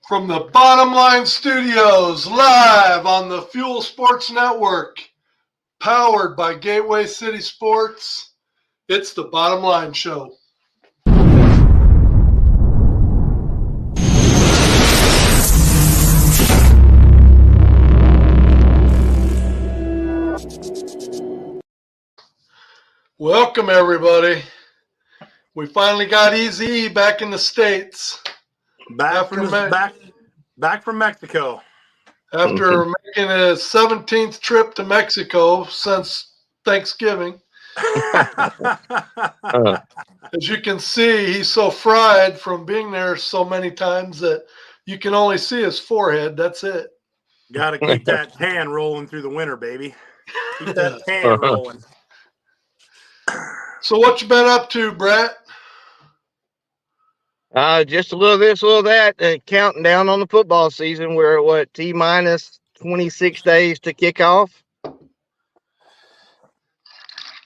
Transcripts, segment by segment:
From the Bottom Line Studios, live on the Fuel Sports Network, powered by Gateway City Sports, it's the Bottom Line Show. Welcome, everybody. We finally got Easy back in the States. Back from Mexico. After making his 17th trip to Mexico since Thanksgiving. As you can see, he's so fried from being there so many times that you can only see his forehead. That's it. Got to keep that tan rolling through the winter, baby. Keep that tan rolling. So what you been up to, Brett? Just a little this, a little that, counting down on the football season. We're at T-minus 26 days to kick off.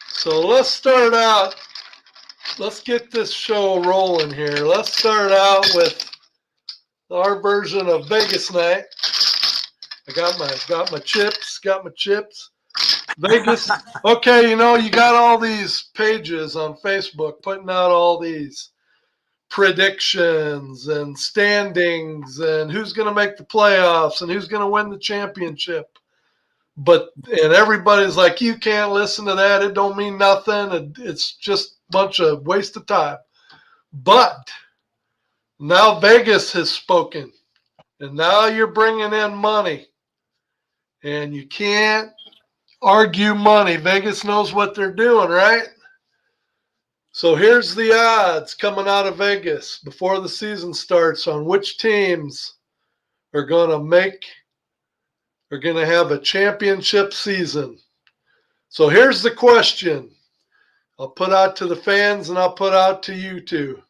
So let's start out. Let's get this show rolling here. Let's start out with our version of Vegas night. I got my chips. Vegas. Okay, you got all these pages on Facebook putting out all these predictions and standings and who's going to make the playoffs and who's going to win the championship. And everybody's like, you can't listen to that. It don't mean nothing. It's just a bunch of waste of time. But now Vegas has spoken, and now you're bringing in money, and you can't argue money. Vegas knows what they're doing, right? So here's the odds coming out of Vegas before the season starts on which teams are going to have a championship season. So here's the question. I'll put out to the fans and I'll put out to you two.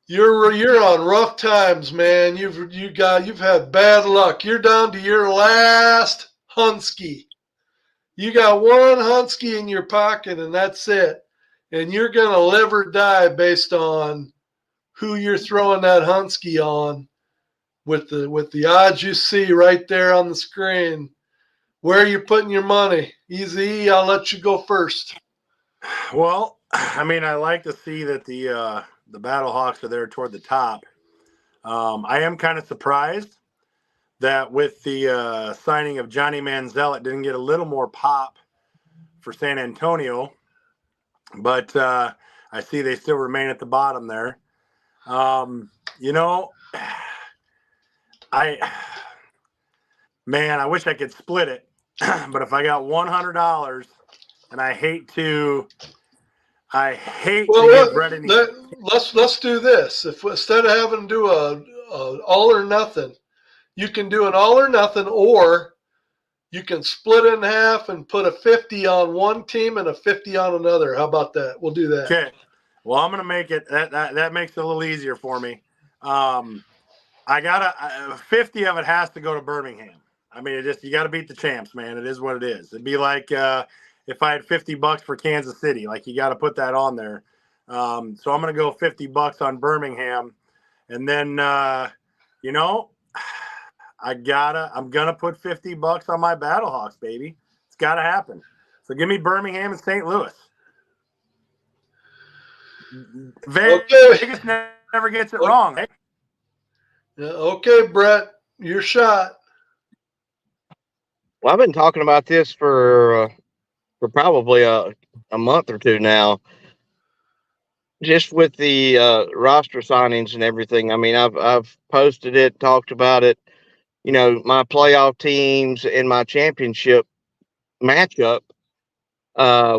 You're on rough times, man. You've had bad luck. You're down to your last Hunsky. You got one Hunsky in your pocket, and that's it. And you're going to live or die based on who you're throwing that Hunsky on with the odds you see right there on the screen. Where are you putting your money? Easy, I'll let you go first. Well, I mean, I like to see that the Battlehawks are there toward the top. I am kind of surprised that with the signing of Johnny Manziel, it didn't get a little more pop for San Antonio. But I see they still remain at the bottom there. I wish I could split it. But if I got $100, and I hate to give Brett any. Let's do this. If instead of having to do a all or nothing, you can do an all or nothing, or you can split it in half and put a 50 on one team and a 50 on another. How about that? We'll do that. Okay. Well, I'm gonna make it that makes it a little easier for me. I got 50 of it has to go to Birmingham. I mean, you got to beat the champs, man. It is what it is. It'd be like if I had $50 for Kansas City, like you got to put that on there. So I'm gonna go $50 on Birmingham, and then I'm gonna put $50 on my Battlehawks, baby. It's got to happen. So give me Birmingham and St. Louis. Vegas never gets it wrong. Eh? Yeah, okay, Brett, your shot. Well, I've been talking about this for probably a month or two now. Just with the roster signings and everything. I mean, I've posted it, talked about it. My playoff teams and my championship matchup,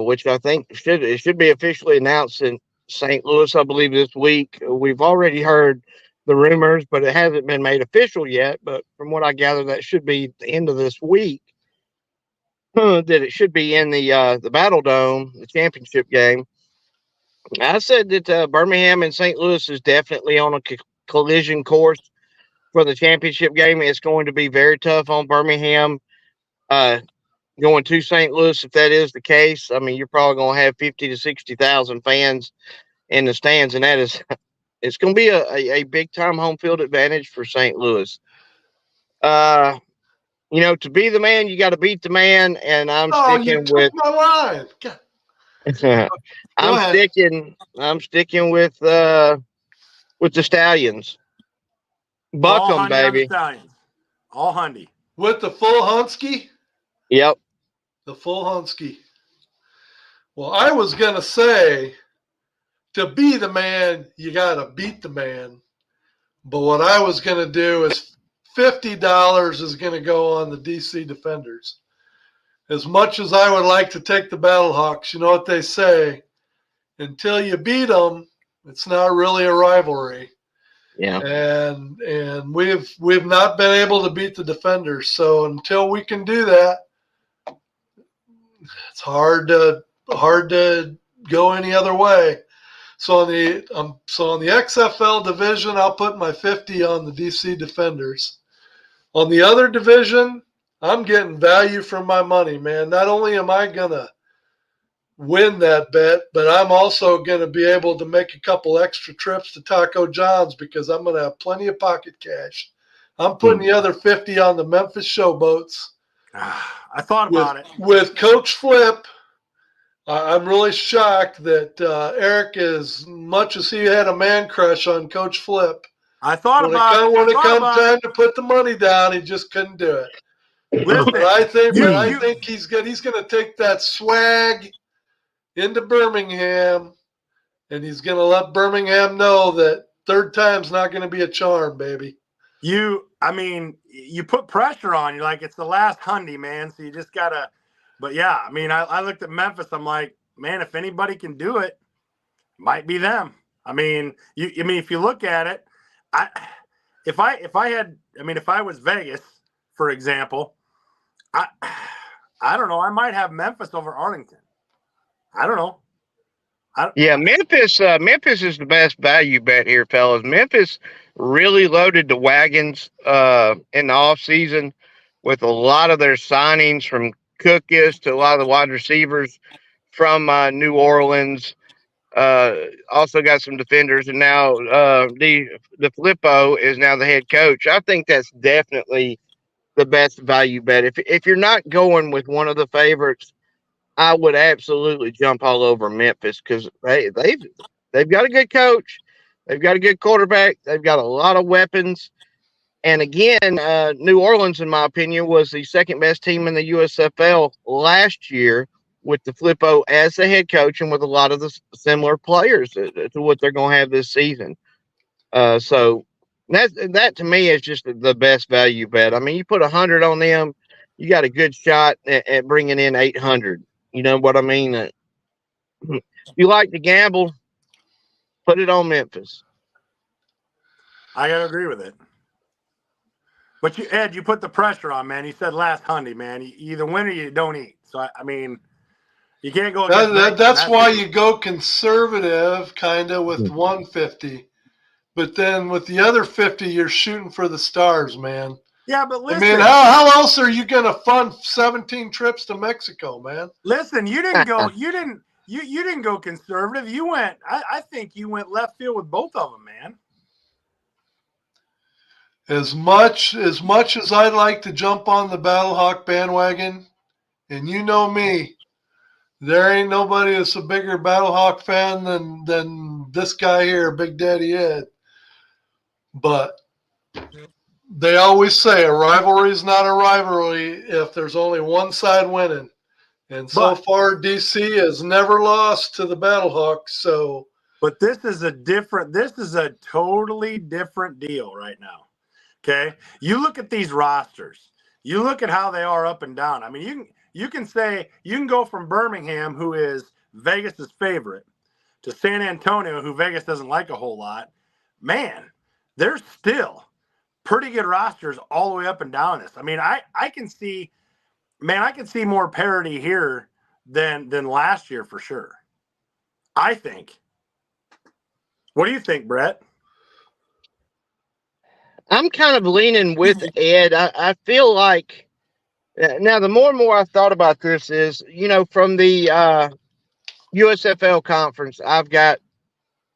which I think should be officially announced in St. Louis, I believe, this week. We've already heard the rumors, but it hasn't been made official yet. But from what I gather, that should be the end of this week. That it should be in the Battle Dome, the championship game. I said that Birmingham and St. Louis is definitely on a collision course for the championship game. It's going to be very tough on Birmingham going to St. Louis. If that is the case, I mean, you're probably going to have 50 to 60,000 fans in the stands, and that is It's going to be a big time home field advantage for St. Louis. To be the man, you got to beat the man, and I'm Oh, you sticking took with. my line. God, go I'm ahead. sticking with the Stallions. Buck All 'em, Hundy on the baby. Stallions. All Hundy. With the full Hunsky? Yep. The full Hunsky. Well, I was going to say, to be the man, you got to beat the man. But what I was going to do is $50 is going to go on the DC Defenders. As much as I would like to take the Battlehawks, you know what they say, until you beat them, it's not really a rivalry. Yeah. And we've not been able to beat the Defenders. So until we can do that, it's hard to go any other way. So on the XFL division, I'll put my 50 on the DC Defenders. On the other division, I'm getting value from my money, man. Not only am I gonna win that bet, but I'm also gonna be able to make a couple extra trips to Taco John's because I'm gonna have plenty of pocket cash. I'm putting the other 50 on the Memphis Showboats. I thought about it. With Coach Flip. I'm really shocked that Eric, as much as he had a man crush on Coach Flip, I thought about it. When it come time to put the money down, he just couldn't do it. Listen, but I think he's going to take that swag into Birmingham, and he's going to let Birmingham know that third time's not going to be a charm, baby. You put pressure on you, like it's the last Hundy, man. So you just gotta. But yeah, I looked at Memphis. I'm like, man, if anybody can do it, it might be them. If you look at it, if I was Vegas, for example, I don't know. I might have Memphis over Arlington. I don't know. Memphis is the best value bet here, fellas. Memphis really loaded the wagons in the offseason with a lot of their signings from Cookus to a lot of the wide receivers from New Orleans. Also got some defenders, and now the Flippo is now the head coach. I think that's definitely the best value bet. If you're not going with one of the favorites, I would absolutely jump all over Memphis because they've got a good coach, they've got a good quarterback, they've got a lot of weapons. And again, New Orleans, in my opinion, was the second best team in the USFL last year with the Flippo as the head coach and with a lot of the similar players to what they're going to have this season. So that to me is just the best value bet. You put 100 on them, you got a good shot at bringing in 800. You know what I mean? You like to gamble, put it on Memphis. I got to agree with it. But Ed, you put the pressure on, man. You said last Hundy, man. You either win or you don't eat. So, you can't go against that's why you go conservative, kind of, with 150. But then with the other 50, you're shooting for the stars, man. Yeah, but listen. How else are you going to fund 17 trips to Mexico, man? Listen, you didn't go. You didn't go conservative. You went. I think you went left field with both of them, man. As much as I'd like to jump on the Battlehawk bandwagon, and you know me, there ain't nobody that's a bigger Battlehawk fan than this guy here, Big Daddy Ed. But they always say a rivalry is not a rivalry if there's only one side winning. And so far, DC has never lost to the Battlehawks. So, but this is a totally different deal right now. Okay, you look at these rosters. You look at how they are up and down. You can go from Birmingham, who is Vegas's favorite, to San Antonio, who Vegas doesn't like a whole lot. Man, there's still pretty good rosters all the way up and down this. I can see more parity here than last year for sure. I think. What do you think, Brett? I'm kind of leaning with Ed. I feel like now the more and more I've thought about this is, from the USFL conference, I've got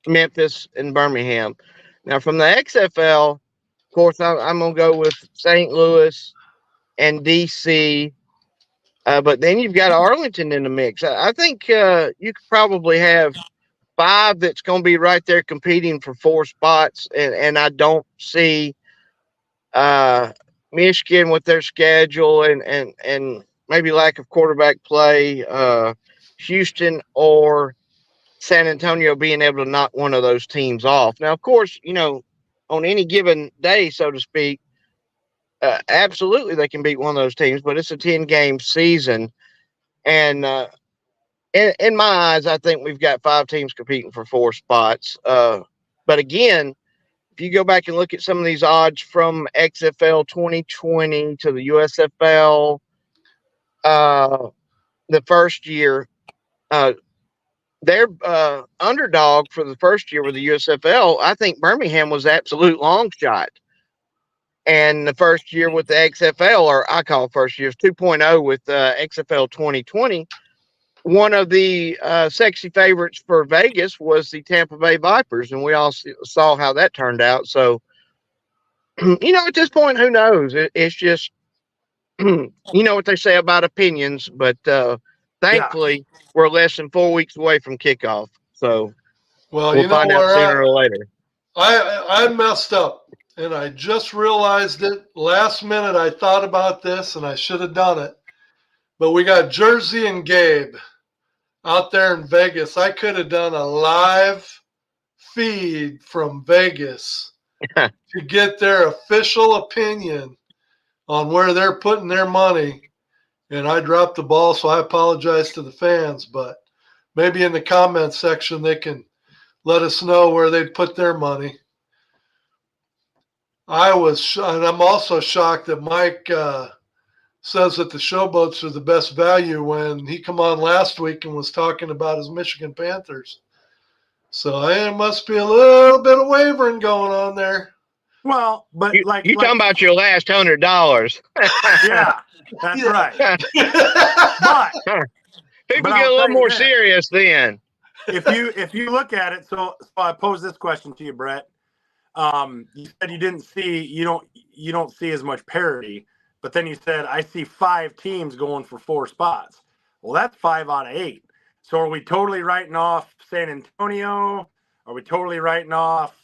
Memphis, and Birmingham. Now, from the XFL, of course, I'm going to go with St. Louis and DC. But then you've got Arlington in the mix. I think you could probably have 5 that's going to be right there competing for 4 spots. And I don't see Michigan with their schedule and maybe lack of quarterback play, Houston or San Antonio being able to knock one of those teams off. Now, of course, on any given day, so to speak, absolutely they can beat one of those teams, but it's a 10-game season. And in my eyes, I think we've got 5 teams competing for 4 spots. But again, if you go back and look at some of these odds from XFL 2020 to the USFL, the first year, their underdog for the first year with the USFL, I think Birmingham was absolute long shot. And the first year with the XFL, or I call it first year, 2.0 with XFL 2020, one of the sexy favorites for Vegas was the Tampa Bay Vipers, and we all saw how that turned out. So, at this point, who knows? It's just, you know what they say about opinions, but thankfully, we're less than 4 weeks away from kickoff. So, we'll find out sooner or later. I messed up, and I just realized it last minute. I thought about this, and I should have done it. But we got Jersey and Gabe out there in Vegas. I could have done a live feed from Vegas to get their official opinion on where they're putting their money. And I dropped the ball, so I apologize to the fans. But maybe in the comments section they can let us know where they'd put their money. And I'm also shocked that Mike says that the Showboats are the best value when he come on last week and was talking about his Michigan Panthers. So there must be a little bit of wavering going on there. Well, but you talking about your last $100? Yeah, that's right. But people get a little more serious then. If you look at it, so I pose this question to you, Brett. You said you don't see as much parity. But then you said, I see 5 teams going for 4 spots. Well, that's 5 out of 8. So are we totally writing off San Antonio? Are we totally writing off,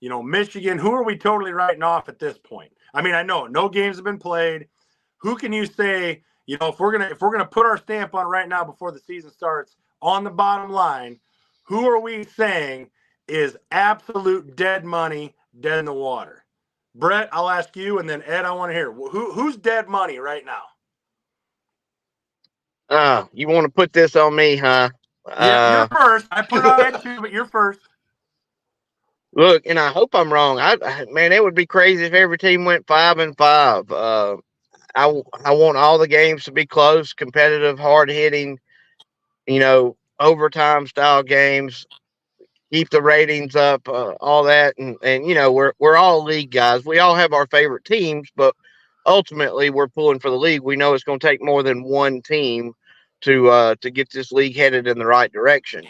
Michigan? Who are we totally writing off at this point? I mean, I know no games have been played. Who can you say, if we're gonna put our stamp on right now before the season starts on the bottom line, who are we saying is absolute dead money, dead in the water? Brett, I'll ask you, and then Ed, I want to hear who's dead money right now. You want to put this on me, huh? Yeah, you're first. I put it on Ed too, but you're first. Look, and I hope I'm wrong. Man, it would be crazy if every team went 5-5. I want all the games to be close, competitive, hard hitting, overtime style games. Keep the ratings up, all that, and we're all league guys. We all have our favorite teams, but ultimately we're pulling for the league. We know it's going to take more than one team to get this league headed in the right direction.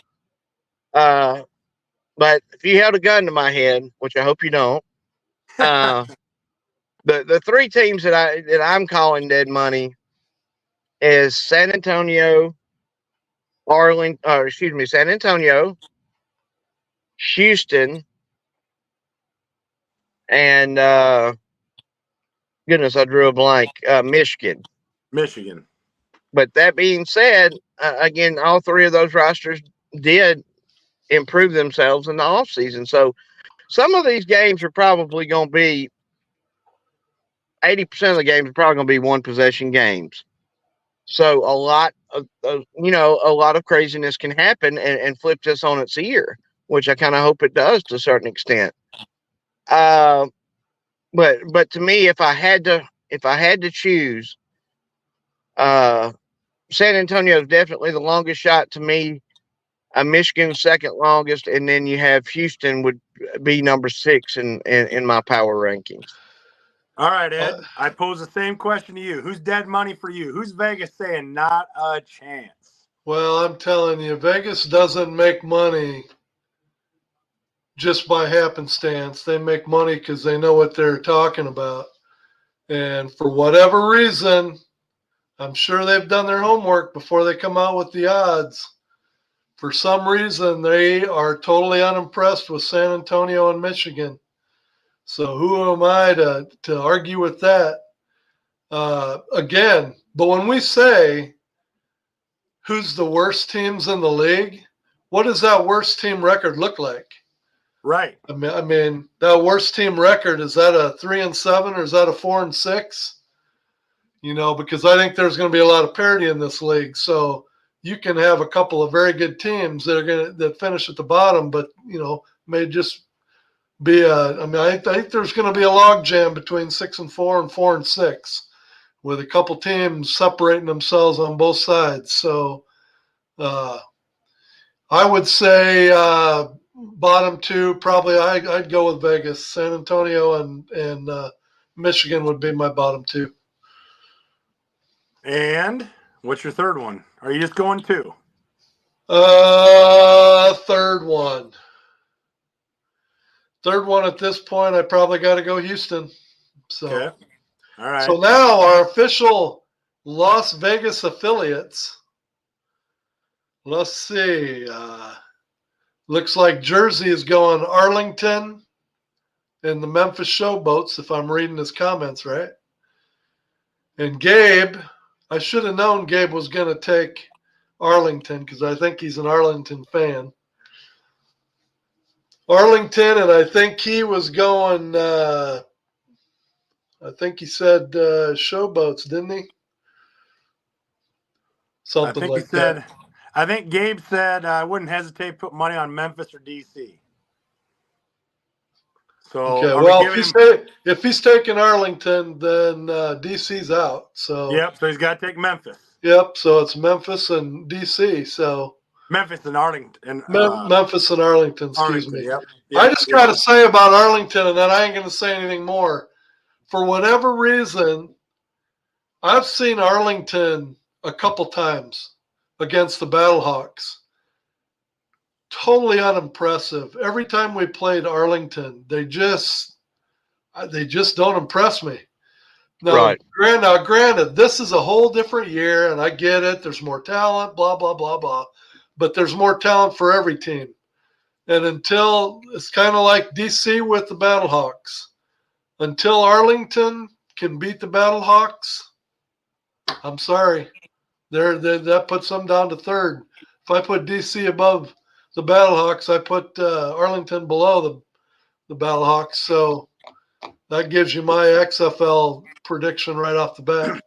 But if you held a gun to my head, which I hope you don't, the 3 teams that I'm calling dead money is San Antonio, San Antonio, Houston, and goodness, I drew a blank. Michigan. But that being said, again, all 3 of those rosters did improve themselves in the offseason. So some of these games are probably going to be 80% of the games are probably going to be 1-possession games. So a lot of craziness can happen and flip this on its ear, which I kind of hope it does to a certain extent. But to me, if I had to choose, San Antonio is definitely the longest shot to me. Michigan second longest, and then you have Houston would be number 6 in my power rankings. All right, Ed. I pose the same question to you. Who's dead money for you? Who's Vegas saying not a chance? Well, I'm telling you, Vegas doesn't make money just by happenstance. They make money because they know what they're talking about. And for whatever reason, I'm sure they've done their homework before they come out with the odds. For some reason, they are totally unimpressed with San Antonio and Michigan. So who am I to argue with that? Again, but when we say who's the worst teams in the league, what does that worst team record look like? Right. I mean, that worst team record, is that a 3-7 or is that a 4-6? You know, because I think there's going to be a lot of parity in this league. So you can have a couple of very good teams that finish at the bottom, but may just be I think there's going to be a log jam between 6-4 and 4-6, with a couple teams separating themselves on both sides. So I would say bottom two, probably I'd go with Vegas. San Antonio and Michigan would be my bottom two. And what's your third one? Are you just going two? Third one. Third one at this point, I probably got to go Houston. So, okay. All right. So now our official Las Vegas affiliates. Let's see. Looks like Jersey is going Arlington and the Memphis Showboats, if I'm reading his comments right. And Gabe, I should have known Gabe was going to take Arlington because I think he's an Arlington fan. Arlington, and I think he was going, I think he said Showboats, didn't he? Something like that. I think Gabe said I wouldn't hesitate to put money on Memphis or DC. So okay, well, if he's taking Arlington, then DC's out. So yep, so he's got to take Memphis. Yep, so it's Memphis and DC. So Memphis and Arlington. Memphis and Arlington, excuse me. Yep. I just got to say about Arlington, and then I ain't going to say anything more. For whatever reason, I've seen Arlington a couple times against the Battlehawks. Totally unimpressive. Every time we played Arlington, they just don't impress me. Now, right. Granted, this is a whole different year, and I get it. There's more talent, blah, blah, blah, blah. But there's more talent for every team. And until it's kind of like DC with the Battlehawks, until Arlington can beat the Battlehawks, I'm sorry. That puts them down to third. If I put DC above the Battlehawks, I put Arlington below the Battlehawks. So that gives you my XFL prediction right off the bat.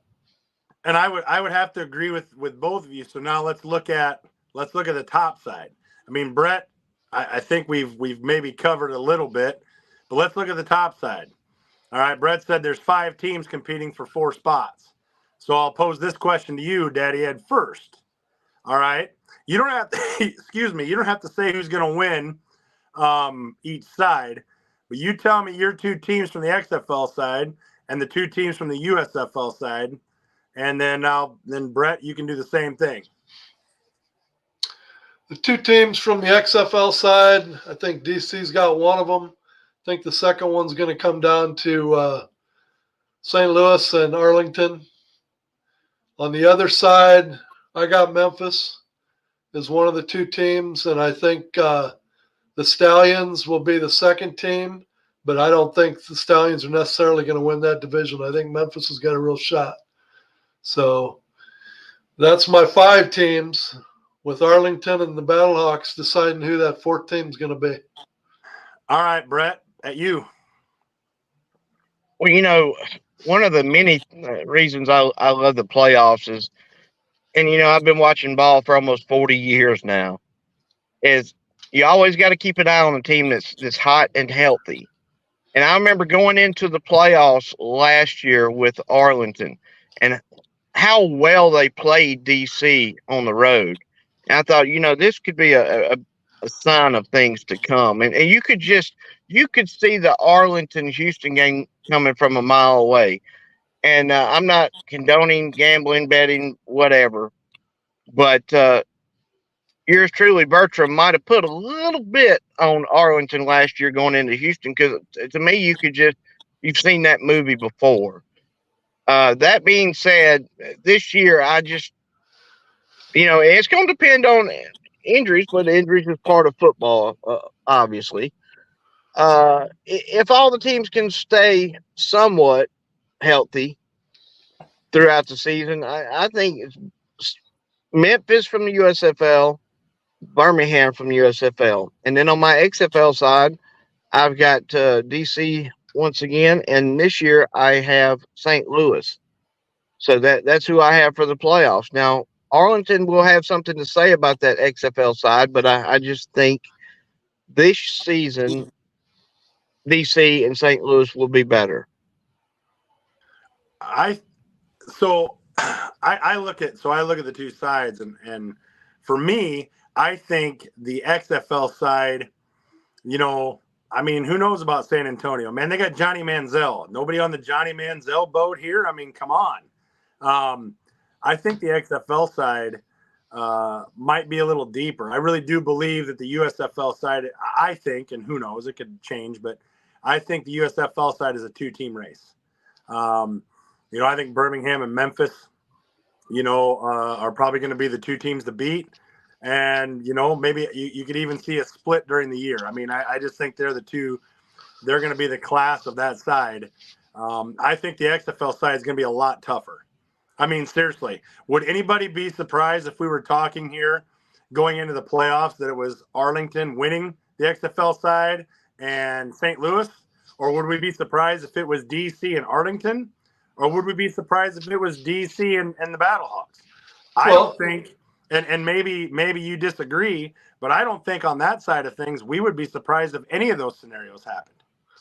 And I would have to agree with both of you. So now let's look at the top side. I mean, Brett, I think we've maybe covered a little bit, but let's look at the top side. All right, Brett said there's 5 teams competing for 4 spots. So I'll pose this question to you, Daddy Ed, first. All right. You don't have to, excuse me, you don't have to say who's going to win each side, but you tell me your 2 teams from the XFL side and the 2 teams from the USFL side, and then Brett, you can do the same thing. The 2 teams from the XFL side, I think DC's got one of them. I think the second one's going to come down to St. Louis and Arlington. On the other side, I got Memphis as one of the 2 teams, and I think the Stallions will be the second team, but I don't think the Stallions are necessarily going to win that division. I think Memphis has got a real shot. So that's my 5 teams, with Arlington and the Battlehawks deciding who that 4th team is going to be. All right, Brett, at you. Well, one of the many reasons I love the playoffs is, and I've been watching ball for almost 40 years now, is you always got to keep an eye on a team that's hot and healthy. And I remember going into the playoffs last year with Arlington and how well they played DC on the road. And I thought, this could be a sign of things to come. And you could see the Arlington-Houston game coming from a mile away. And I'm not condoning gambling, betting, whatever. But yours truly, Bertram, might have put a little bit on Arlington last year going into Houston, because to me, you've seen that movie before. That being said, this year, it's going to depend on injuries, but injuries is part of football, obviously. If all the teams can stay somewhat healthy throughout the season, I think it's Memphis from the USFL, Birmingham from the USFL. And then on my XFL side, I've got DC once again, and this year I have St. Louis. So that's who I have for the playoffs. Now, Arlington will have something to say about that XFL side, but I just think this season DC and St. Louis will be better. I look at the two sides, and for me, I think the XFL side, who knows about San Antonio? Man, they got Johnny Manziel. Nobody on the Johnny Manziel boat here? I mean, come on. I think the XFL side might be a little deeper. I really do believe that the USFL side, I think, and who knows, it could change, but I think the USFL side is a two-team race. I think Birmingham and Memphis, are probably going to be the two teams to beat. And, maybe you could even see a split during the year. I mean, I just think they're going to be the class of that side. I think the XFL side is going to be a lot tougher. I mean, seriously, would anybody be surprised if we were talking here going into the playoffs that it was Arlington winning the XFL side and St. Louis? Or would we be surprised if it was DC and Arlington? Or would we be surprised if it was DC and the Battlehawks? I don't think, and maybe you disagree, but I don't think on that side of things we would be surprised if any of those scenarios happened.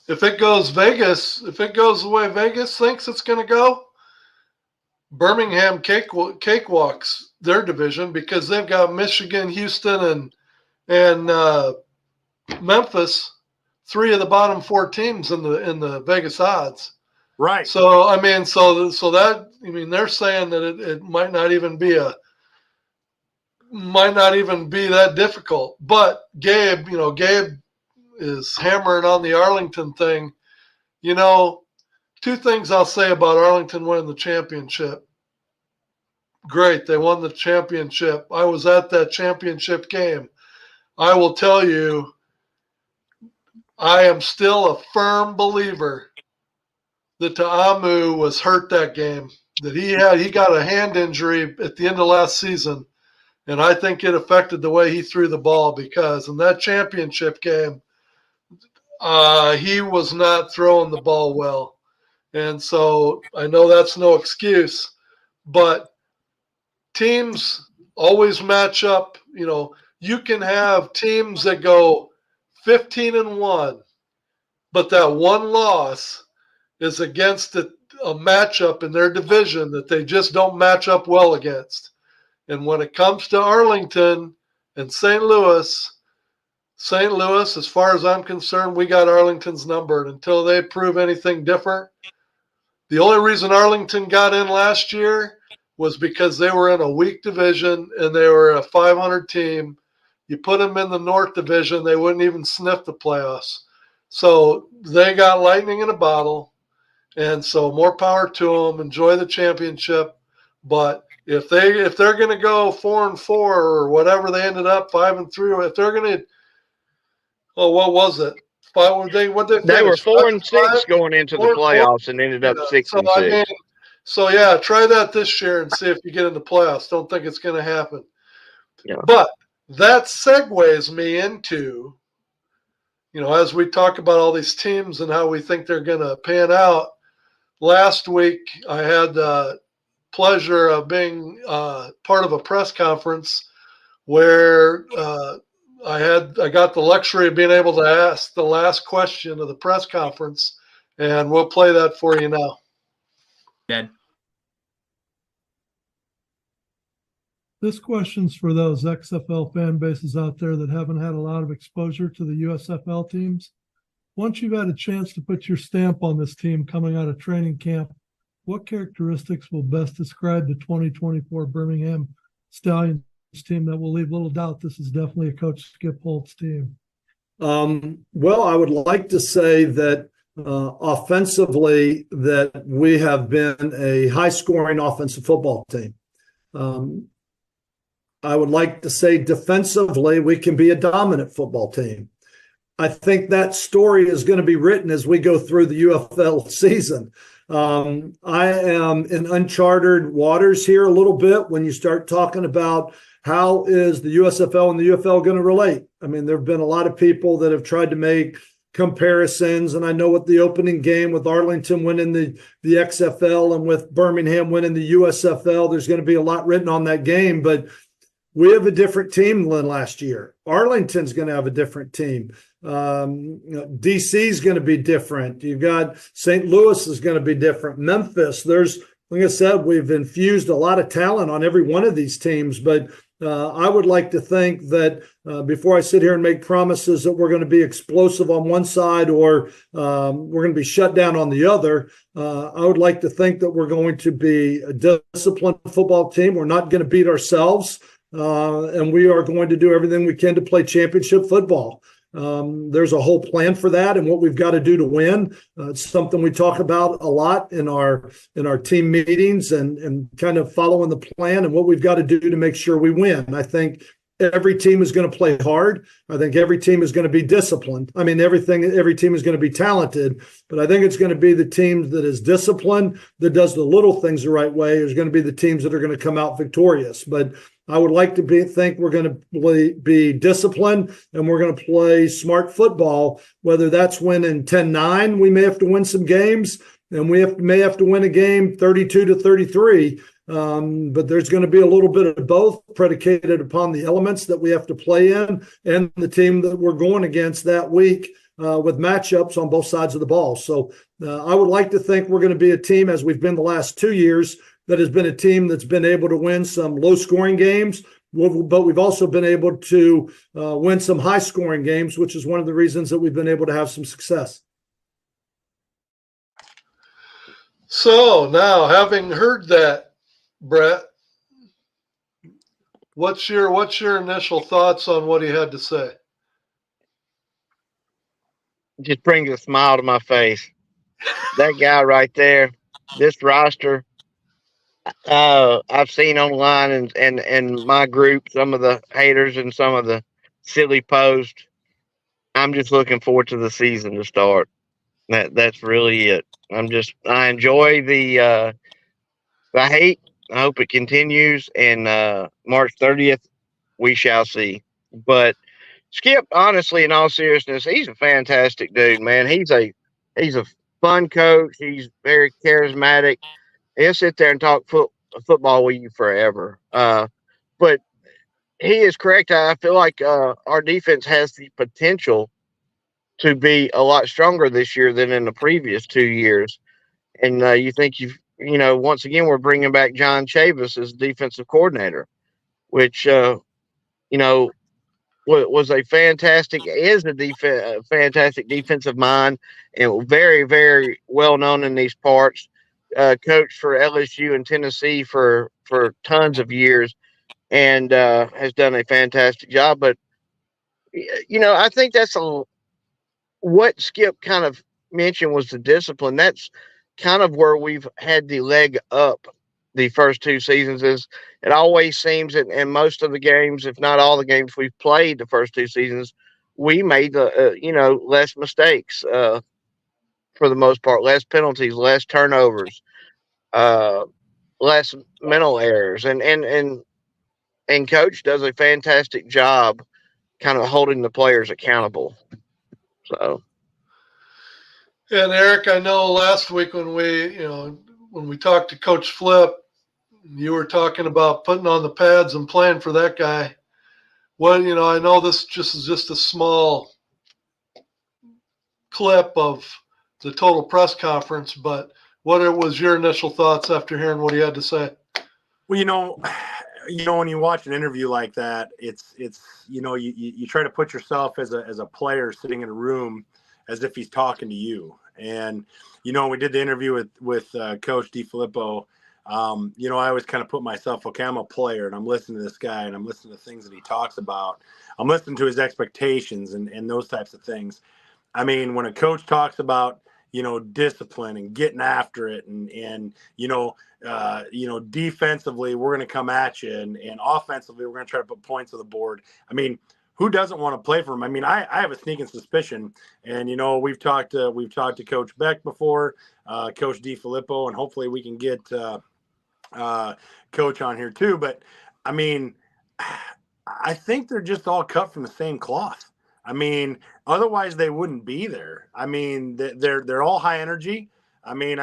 If it goes the way Vegas thinks it's going to go, Birmingham cakewalks their division, because they've got Michigan, Houston, and Memphis, three of the bottom four teams in the Vegas odds. Right. So they're saying that it might not even be that difficult. But Gabe is hammering on the Arlington thing. Two things I'll say about Arlington winning the championship. Great, they won the championship. I was at that championship game. I will tell you, I am still a firm believer that Ta'amu was hurt that game, that he got a hand injury at the end of last season, and I think it affected the way he threw the ball, because in that championship game, he was not throwing the ball well. And so I know that's no excuse, but teams always match up. You can have teams that go 15-1, but that one loss is against a matchup in their division that they just don't match up well against. And when it comes to Arlington and St. Louis, as far as I'm concerned, we got Arlington's number. And until they prove anything different, the only reason Arlington got in last year was because they were in a weak division and they were a 500 team. You put them in the North Division, they wouldn't even sniff the playoffs. So they got lightning in a bottle. And so more power to them. Enjoy the championship. But if they're going to go 4-4 or whatever they ended up 5-3, if they're going to, what was it? They were 4-6 going into the playoffs and ended up 6-6. Try that this year and see if you get in the playoffs. Don't think it's going to happen. Yeah. But that segues me into, as we talk about all these teams and how we think they're going to pan out. Last week, I had the pleasure of being part of a press conference where I got the luxury of being able to ask the last question of the press conference, and we'll play that for you now. Dead. This question's for those XFL fan bases out there that haven't had a lot of exposure to the USFL teams. Once you've had a chance to put your stamp on this team coming out of training camp, what characteristics will best describe the 2024 Birmingham Stallions team that will leave little doubt this is definitely a Coach Skip Holtz team? Well, I would like to say that offensively that we have been a high-scoring offensive football team. I would like to say defensively we can be a dominant football team. I think that story is going to be written as we go through the UFL season. I am in uncharted waters here a little bit when you start talking about how is the USFL and the UFL going to relate. I mean, there have been a lot of people that have tried to make comparisons, and I know with the opening game with Arlington winning the XFL and with Birmingham winning the USFL, there's going to be a lot written on that game, but we have a different team than last year. Arlington's going to have a different team. DC is going to be different. You've got St. Louis is going to be different. Memphis, there's, like I said, we've infused a lot of talent on every one of these teams, but I would like to think that before I sit here and make promises that we're going to be explosive on one side or we're going to be shut down on the other, I would like to think that we're going to be a disciplined football team. We're not going to beat ourselves, and we are going to do everything we can to play championship football. There's a whole plan for that and what we've got to do to win. It's something we talk about a lot in our team meetings and kind of following the plan and what we've got to do to make sure we win. I think every team is going to play hard. I think every team is going to be disciplined. I mean, every team is going to be talented, but I think it's going to be the team that is disciplined, that does the little things the right way, is going to be the teams that are going to come out victorious. But I would like to think we're going to be disciplined and we're going to play smart football, whether that's winning 10-9, we may have to win some games, and may have to win a game 32-33. But there's going to be a little bit of both predicated upon the elements that we have to play in and the team that we're going against that week with matchups on both sides of the ball. So I would like to think we're going to be a team, as we've been the last 2 years, that has been a team that's been able to win some low-scoring games, but we've also been able to win some high-scoring games, which is one of the reasons that we've been able to have some success. So now, having heard that, Brett, what's your initial thoughts on what he had to say? Just brings a smile to my face. That guy right there, this roster, I've seen online and my group, some of the haters and some of the silly posts. I'm just looking forward to the season to start. That's really it. I enjoy the hate. I hope it continues, and March 30th we shall see. But Skip, honestly, in all seriousness, he's a fantastic dude, man. He's a fun coach. He's very charismatic. He'll sit there and talk football with you forever. But he is correct. I feel like our defense has the potential to be a lot stronger this year than in the previous 2 years. And you think once again, we're bringing back John Chavis as defensive coordinator, which, was a fantastic defensive mind and very, very well known in these parts. Coached for LSU and Tennessee for tons of years and has done a fantastic job. But, I think that's what Skip kind of mentioned was the discipline. That's kind of where we've had the leg up the first 2 seasons. Is it always seems that in most of the games, if not all the games we've played the first 2 seasons, we made less mistakes for the most part, less penalties, less turnovers, less mental errors, and coach does a fantastic job kind of holding the players accountable. So. And Eric, I know last week when we talked to Coach Flip, you were talking about putting on the pads and playing for that guy. Well, I know this is just a small clip of the total press conference, but what was your initial thoughts after hearing what he had to say? Well, when you watch an interview like that, it's you try to put yourself as a player sitting in a room as if he's talking to you. And we did the interview with Coach DeFilippo. You know, I always kind of put myself, okay, I'm a player and I'm listening to this guy and I'm listening to things that he talks about. I'm listening to his expectations and those types of things. I mean, when a coach talks about, you know, discipline and getting after it and defensively, we're going to come at you and offensively, we're going to try to put points on the board. I mean, who doesn't want to play for him? I mean, I have a sneaking suspicion, and, you know, we've talked to Coach Beck before, Coach DiFilippo, and hopefully we can get Coach on here too. But I mean, I think they're just all cut from the same cloth. I mean, otherwise they wouldn't be there. I mean, they're all high energy. I mean,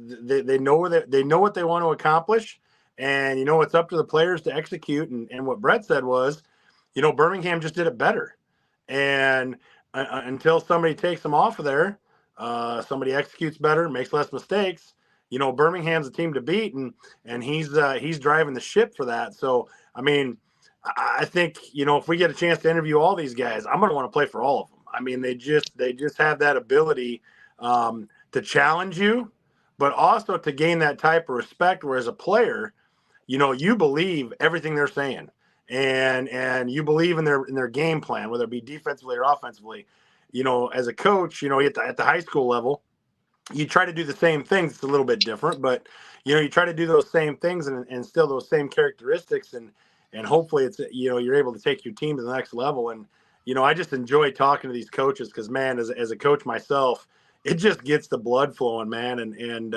they know what they want to accomplish, and, you know, it's up to the players to execute. And what Brett said was, you know, Birmingham just did it better. And until somebody takes them off of there, somebody executes better, makes less mistakes. You know, Birmingham's a team to beat, and he's driving the ship for that. So, I mean, I think, you know, if we get a chance to interview all these guys, I'm going to want to play for all of them. I mean, they just have that ability to challenge you, but also to gain that type of respect. Where as a player, you know, you believe everything they're saying, and you believe in their game plan, whether it be defensively or offensively. You know, as a coach, you know, at the high school level, you try to do the same things. It's a little bit different, but, you know, you try to do those same things and instill those same characteristics, and hopefully it's, you know, you're able to take your team to the next level. And, you know, I just enjoy talking to these coaches because, man, as a coach myself, it just gets the blood flowing, man. And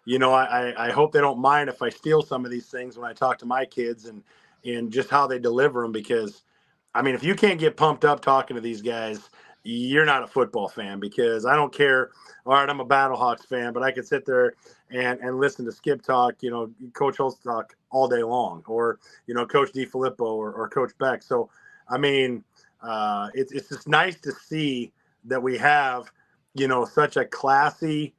you know, I hope they don't mind if I steal some of these things when I talk to my kids and just how they deliver them. Because, I mean, if you can't get pumped up talking to these guys, you're not a football fan. Because I don't care. All right, I'm a Battlehawks fan, but I could sit there and listen to Skip talk, you know, Coach Holtz talk all day long, or, you know, Coach DiFilippo or Coach Beck. So, I mean, it's just nice to see that we have, you know, such a classy,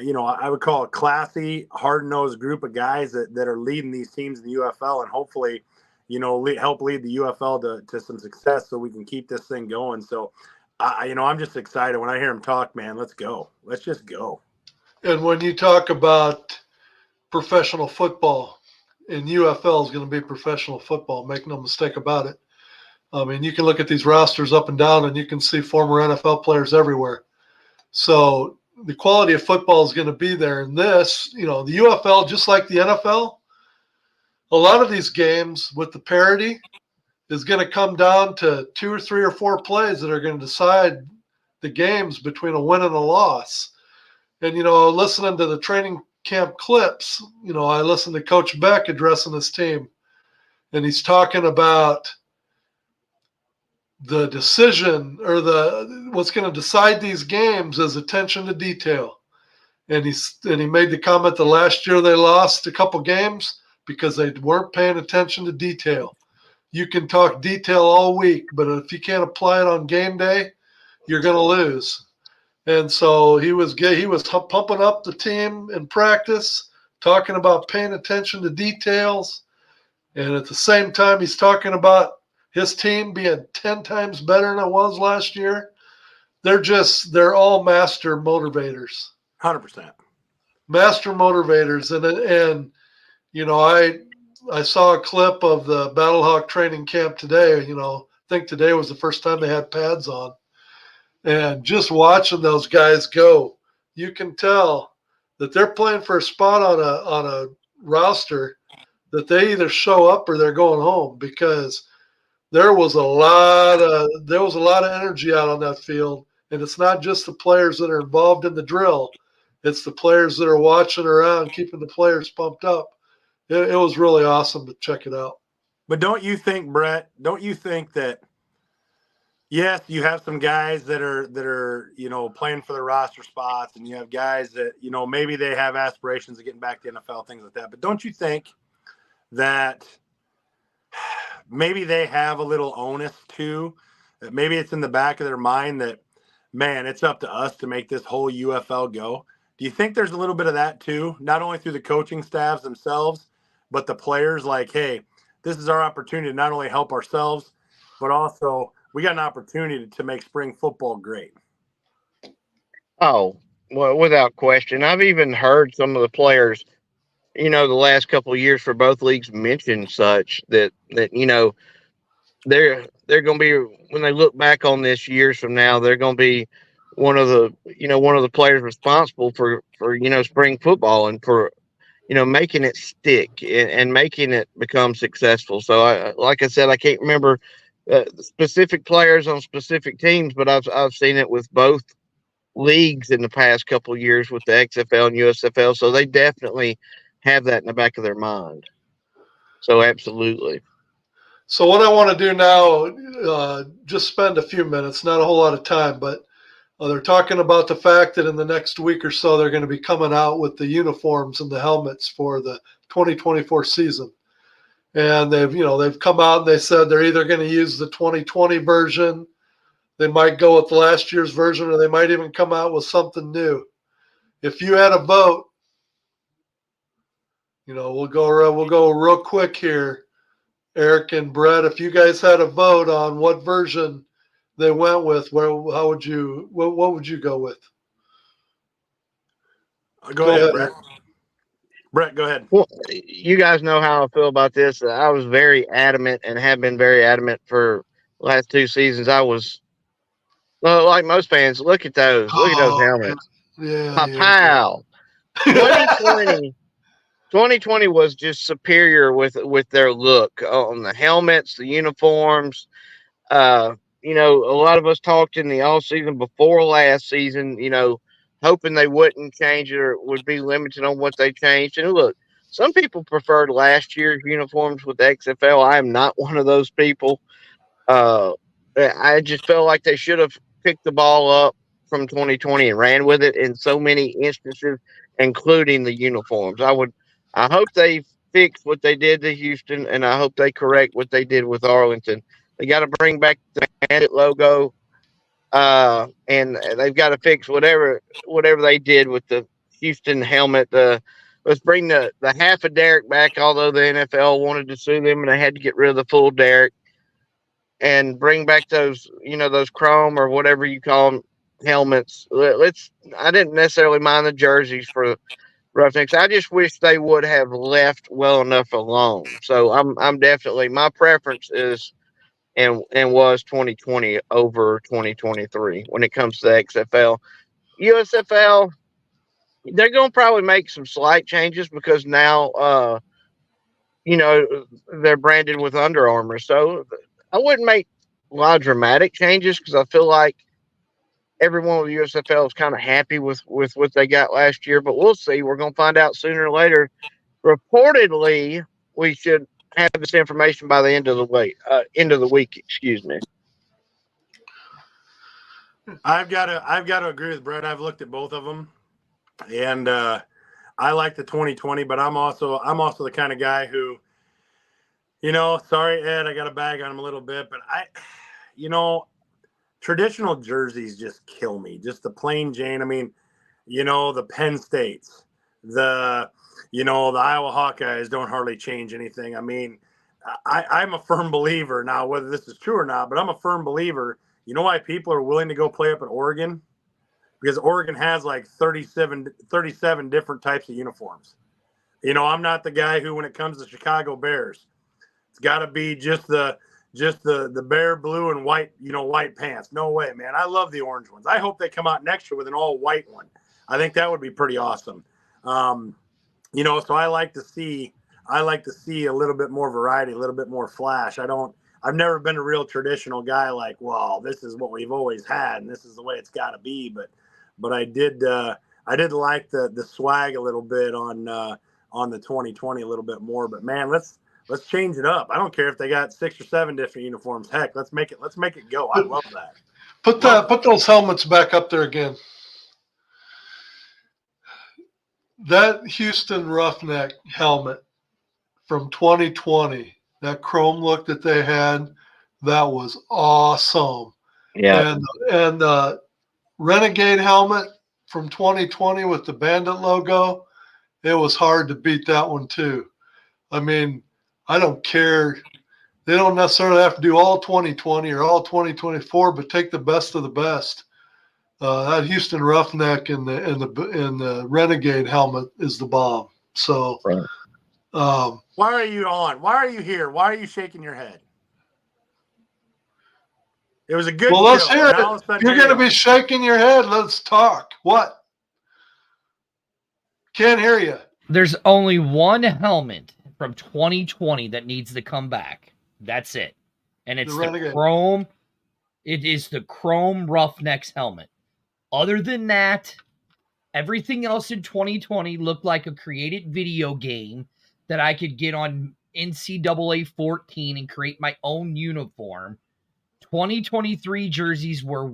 you know, I would call it classy, hard-nosed group of guys that are leading these teams in the UFL, and hopefully, you know, help lead the UFL to some success so we can keep this thing going. So, you know, I'm just excited when I hear him talk, man. Let's go. Let's just go. And when you talk about professional football, and UFL is going to be professional football, make no mistake about it. I mean, you can look at these rosters up and down, and you can see former NFL players everywhere. So the quality of football is going to be there. And this, you know, the UFL, just like the NFL, a lot of these games with the parity is going to come down to 2 or 3 or 4 plays that are going to decide the games between a win and a loss. And, you know, listening to the training camp clips, you know, I listened to Coach Beck addressing his team, and he's talking about the decision, or what's going to decide these games is attention to detail. And he made the comment that last year they lost a couple games because they weren't paying attention to detail. You can talk detail all week, but if you can't apply it on game day, you're going to lose. And so he was pumping up the team in practice, talking about paying attention to details. And at the same time, he's talking about his team being 10 times better than it was last year. They're all master motivators. 100%. Master motivators. And you know, I saw a clip of the Battlehawk training camp today. You know, I think today was the first time they had pads on. And just watching those guys go, you can tell that they're playing for a spot on a roster that they either show up or they're going home, because there was a lot of energy out on that field. And it's not just the players that are involved in the drill. It's the players that are watching around, keeping the players pumped up. It was really awesome to check it out. But don't you think, Brett, that, yes, you have some guys that are, you know, playing for the roster spots, and you have guys that, you know, maybe they have aspirations of getting back to the NFL, things like that. But don't you think that maybe they have a little onus too, that maybe it's in the back of their mind that, man, it's up to us to make this whole UFL go? Do you think there's a little bit of that too, not only through the coaching staffs themselves, but the players? Like, hey, this is our opportunity to not only help ourselves, but also we got an opportunity to make spring football great. Oh, well, without question. I've even heard some of the players the last couple of years for both leagues mentioned such that they're going to be, when they look back on this years from now, they're going to be one of the players responsible for spring football and for making it stick and making it become successful. So like I said, I can't remember specific players on specific teams, but I've seen it with both leagues in the past couple of years with the XFL and USFL. So they definitely have that in the back of their mind. So absolutely. So what I want to do now, just spend a few minutes, not a whole lot of time, but they're talking about the fact that in the next week or so they're going to be coming out with the uniforms and the helmets for the 2024 season. And they've come out and they said they're either going to use the 2020 version, they might go with last year's version, or they might even come out with something new. If you had a vote, we'll go real quick here, Eric and Brett. If you guys had a vote on what version they went with, what would you go with? Go ahead, Brett. Brett, go ahead. Well, you guys know how I feel about this. I was very adamant and have been very adamant for the last 2 seasons. I was, well, like most fans, look at those helmets. Yeah. Pow. 2020 was just superior with their look on the helmets, the uniforms. A lot of us talked in the off season before last season, hoping they wouldn't change it or would be limited on what they changed. And look, some people preferred last year's uniforms with the XFL. I am not one of those people. I just felt like they should have picked the ball up from 2020 and ran with it in so many instances, including the uniforms. I hope they fix what they did to Houston, and I hope they correct what they did with Arlington. They got to bring back the Bandit logo, and they've got to fix whatever they did with the Houston helmet. Let's bring the half of Derek back, although the NFL wanted to sue them and they had to get rid of the full Derek, and bring back those chrome or whatever you call them helmets. I didn't necessarily mind the jerseys for Roughnecks. I just wish they would have left well enough alone. So I'm definitely, my preference is and was 2020 over 2023 when it comes to the XFL. USFL, they're going to probably make some slight changes because now they're branded with Under Armour. So I wouldn't make a lot of dramatic changes because I feel like everyone with USFL is kind of happy with what they got last year, but we'll see. We're going to find out sooner or later. Reportedly, we should have this information by the end of the week. Excuse me. I've got to agree with Brett. I've looked at both of them, and I like the 2020, but I'm also the kind of guy who, sorry, Ed, I got to bag on him a little bit, but traditional jerseys just kill me. Just the plain Jane. I mean, the Penn States, the Iowa Hawkeyes don't hardly change anything. I mean, I'm a firm believer now, whether this is true or not, but I'm a firm believer. You know why people are willing to go play up at Oregon? Because Oregon has like 37 different types of uniforms. I'm not the guy who, when it comes to Chicago Bears, it's got to be just the bear blue and white, white pants. No way, man. I love the orange ones. I hope they come out next year with an all white one. I think that would be pretty awesome. So I like to see a little bit more variety, a little bit more flash. I've never been a real traditional guy like, well, this is what we've always had and this is the way it's got to be. But I did like the swag a little bit on the 2020 a little bit more. But man, let's change it up. I don't care if they got 6 or 7 different uniforms. Heck, let's make it go. I love that. Put those helmets back up there again. That Houston Roughneck helmet from 2020, that chrome look that they had, that was awesome. Yeah. And the Renegade helmet from 2020 with the Bandit logo, it was hard to beat that one too. I mean, I don't care. They don't necessarily have to do all 2020 or all 2024, but take the best of the best. That Houston Roughneck and the Renegade helmet is the bomb. So, Right. Why are you on? Why are you here? Why are you shaking your head? It was a good well, let's show. hear Now all of it. a sudden You're here going to you be shaking your head. Let's talk. What? Can't hear you. There's only one helmet from 2020 that needs to come back. That's it. And it's The the Renegade. Chrome. It is the Chrome Roughnecks helmet. Other than that, everything else in 2020 looked like a created video game that I could get on NCAA 14 and create my own uniform. 2023 jerseys were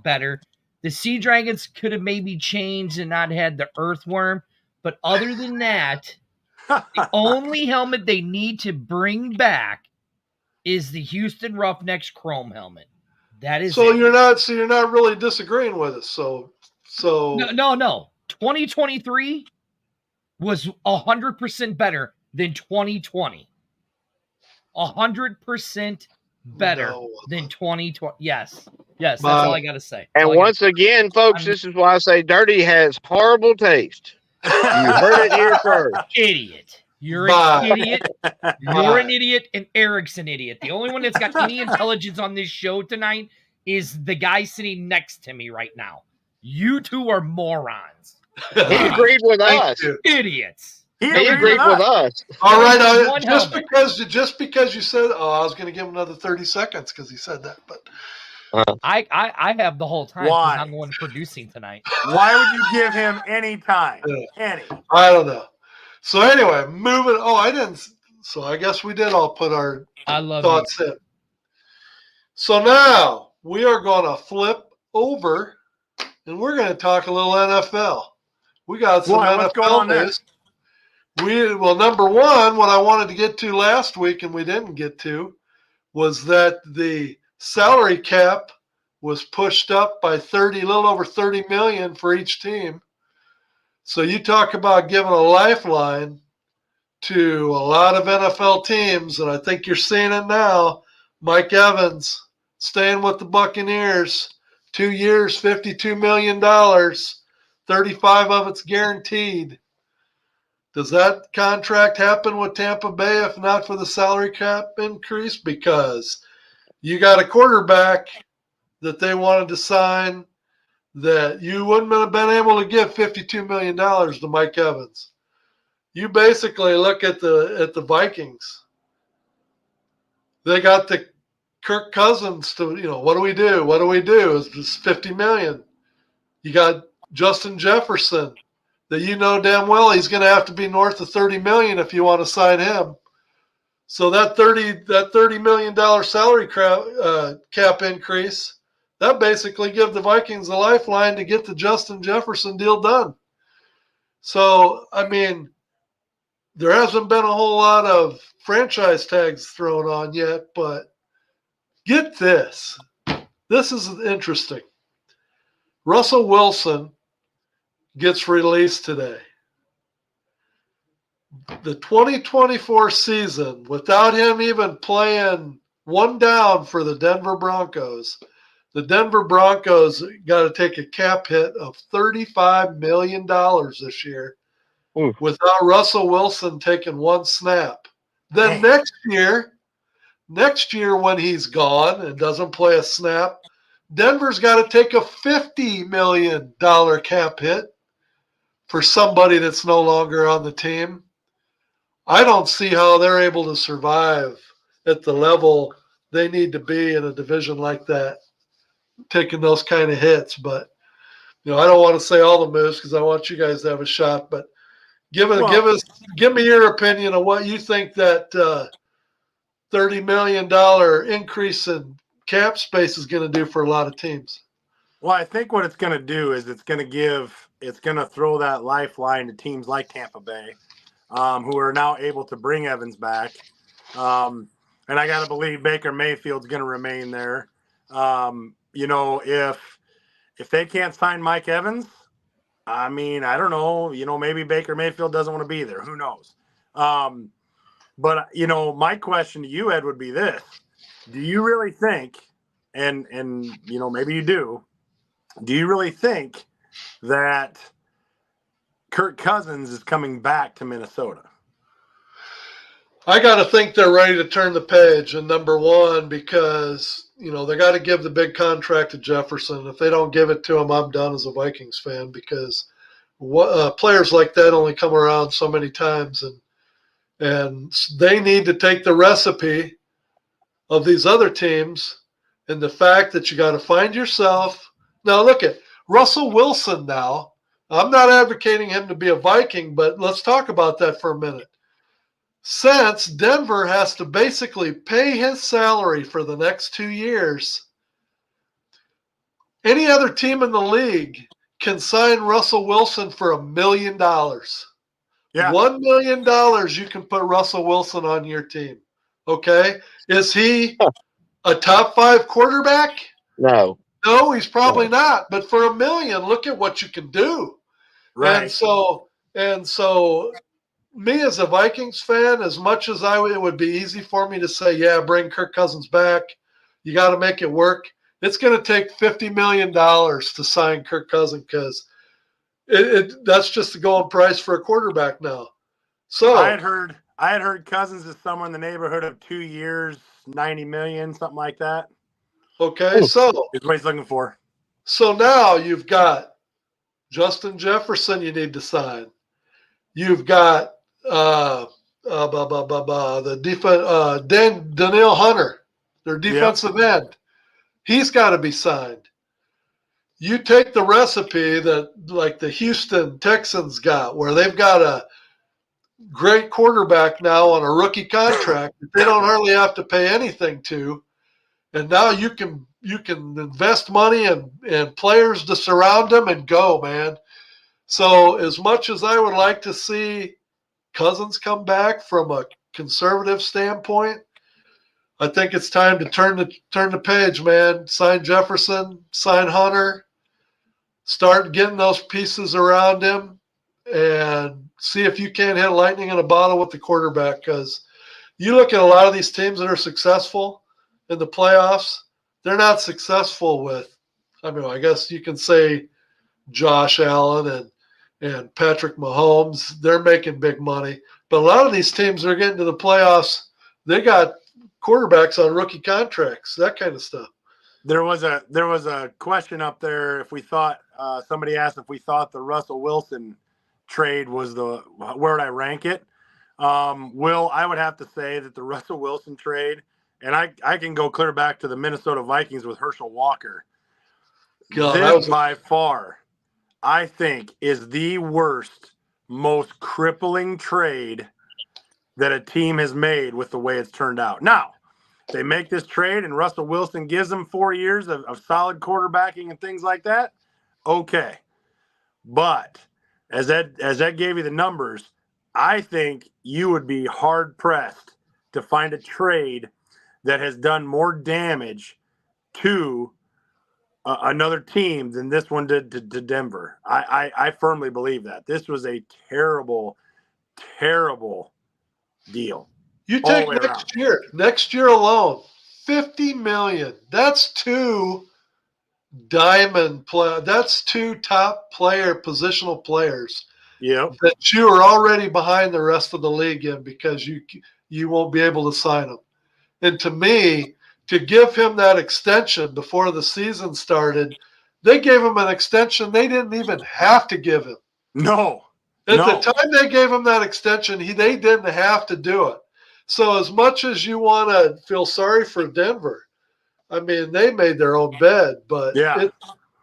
better. The Sea Dragons could have maybe changed and not had the earthworm. But other than that, the go. only helmet they need to bring back is the Houston Roughnecks Chrome helmet. That is So it. you're not really disagreeing with us. So No. 2023 was 100% better than 2020. 100% better No. than 2020. Yes, that's My- all I got to say. And All I gotta once again, folks, this is why I say Dirty has horrible taste. You heard it here first. Idiot. You're Bye. an idiot. You're Bye. an idiot, and Eric's an idiot. The only one that's got any intelligence on this show tonight is the guy sitting next to me right now. You two are morons. He agreed with Thank us. you. Idiots. He agreed with us. All right, One just helmet. because you said, I was going to give him another 30 seconds because he said that, but I have the whole time because Why? I'm the one producing tonight. Why would you give him any time? Any. I don't know. So anyway, moving. Oh, I didn't. So I guess we did all put our I love thoughts in. So now we are going to flip over and we're going to talk a little NFL. We got some Why? What's going on NFL there? news. Well, number one, what I wanted to get to last week and we didn't get to was that the salary cap was pushed up by a little over 30 million for each team. So you talk about giving a lifeline to a lot of NFL teams, and I think you're seeing it now. Mike Evans staying with the Buccaneers, 2 years, $52 million, 35 of it's guaranteed. Does that contract happen with Tampa Bay if not for the salary cap increase? Because you got a quarterback that they wanted to sign that you wouldn't have been able to give $52 million to Mike Evans. You basically look at the Vikings. They got the Kirk Cousins to, what do we do? What do we do? It's just $50 million. You got Justin Jefferson that damn well he's going to have to be north of $30 million if you want to sign him. So that $30 million salary cap increase, that basically gives the Vikings a lifeline to get the Justin Jefferson deal done. So, I mean, there hasn't been a whole lot of franchise tags thrown on yet, but get this. This is interesting. Russell Wilson gets released today. The 2024 season, without him even playing one down for the Denver Broncos, the Denver Broncos got to take a cap hit of $35 million this year. Ooh. Without Russell Wilson taking one snap. Then next year when he's gone and doesn't play a snap, Denver's got to take a $50 million cap hit for somebody that's no longer on the team. I don't see how they're able to survive at the level they need to be in a division like that, taking those kind of hits. But, I don't want to say all the moves because I want you guys to have a shot, but give me your opinion on what you think that $30 million increase in cap space is going to do for a lot of teams. Well, I think what it's going to do is it's going to throw that lifeline to teams like Tampa Bay, who are now able to bring Evans back. And I got to believe Baker Mayfield's going to remain there. If they can't sign Mike Evans, I mean, I don't know, maybe Baker Mayfield doesn't want to be there. Who knows? But my question to you, Ed, would be this. Do you really think, and maybe you do you really think that Kirk Cousins is coming back to Minnesota. I got to think they're ready to turn the page. And number one, because, they got to give the big contract to Jefferson. If they don't give it to him, I'm done as a Vikings fan, because players like that only come around so many times. And they need to take the recipe of these other teams and the fact that you got to find yourself. Now, look at Russell Wilson now. I'm not advocating him to be a Viking, but let's talk about that for a minute. Since Denver has to basically pay his salary for the next 2 years, any other team in the league can sign Russell Wilson for $1 million. Yeah. $1 million, you can put Russell Wilson on your team. Okay? Is he a top 5 quarterback? No. No, he's probably not. But for $1 million, look at what you can do. Right. And so me as a Vikings fan, as much as it would be easy for me to say, yeah, bring Kirk Cousins back, you got to make it work. It's going to take $50 million to sign Kirk Cousins, because that's just the going price for a quarterback now. So I had heard Cousins is somewhere in the neighborhood of 2 years, 90 million, something like that. Okay, so Is what he's looking for. So now you've got Justin Jefferson you need to sign. You've got Daniil Hunter, their defensive end. He's got to be signed. You take the recipe that like the Houston Texans got, where they've got a great quarterback now on a rookie contract that they don't hardly have to pay anything to, and now you can invest money and players to surround him and go, man. So as much as I would like to see Cousins come back from a conservative standpoint, I think it's time to turn the page, man. Sign Jefferson, sign Hunter, start getting those pieces around him, and see if you can't hit lightning in a bottle with the quarterback. Because you look at a lot of these teams that are successful in the playoffs, they're not successful with, I guess you can say Josh Allen and Patrick Mahomes. They're making big money. But a lot of these teams that are getting to the playoffs, they got quarterbacks on rookie contracts, that kind of stuff. There was a question up there. If we thought somebody asked if we thought the Russell Wilson trade was where would I rank it? Will, I would have to say that the Russell Wilson trade, and I can go clear back to the Minnesota Vikings with Herschel Walker. God, this by far, I think, is the worst, most crippling trade that a team has made with the way it's turned out. Now, they make this trade and Russell Wilson gives them 4 years of solid quarterbacking and things like that. Okay. But as Ed gave you the numbers, I think you would be hard pressed to find a trade that has done more damage to another team than this one did to Denver. I firmly believe that. This was a terrible, terrible deal. You take next year alone, $50 million. That's two that's two top positional players. Yep. That you are already behind the rest of the league in, because you won't be able to sign them. And to me, to give him that extension before the season started, they gave him an extension they didn't even have to give him. No. At the time they gave him that extension, they didn't have to do it. So as much as you want to feel sorry for Denver, they made their own bed, but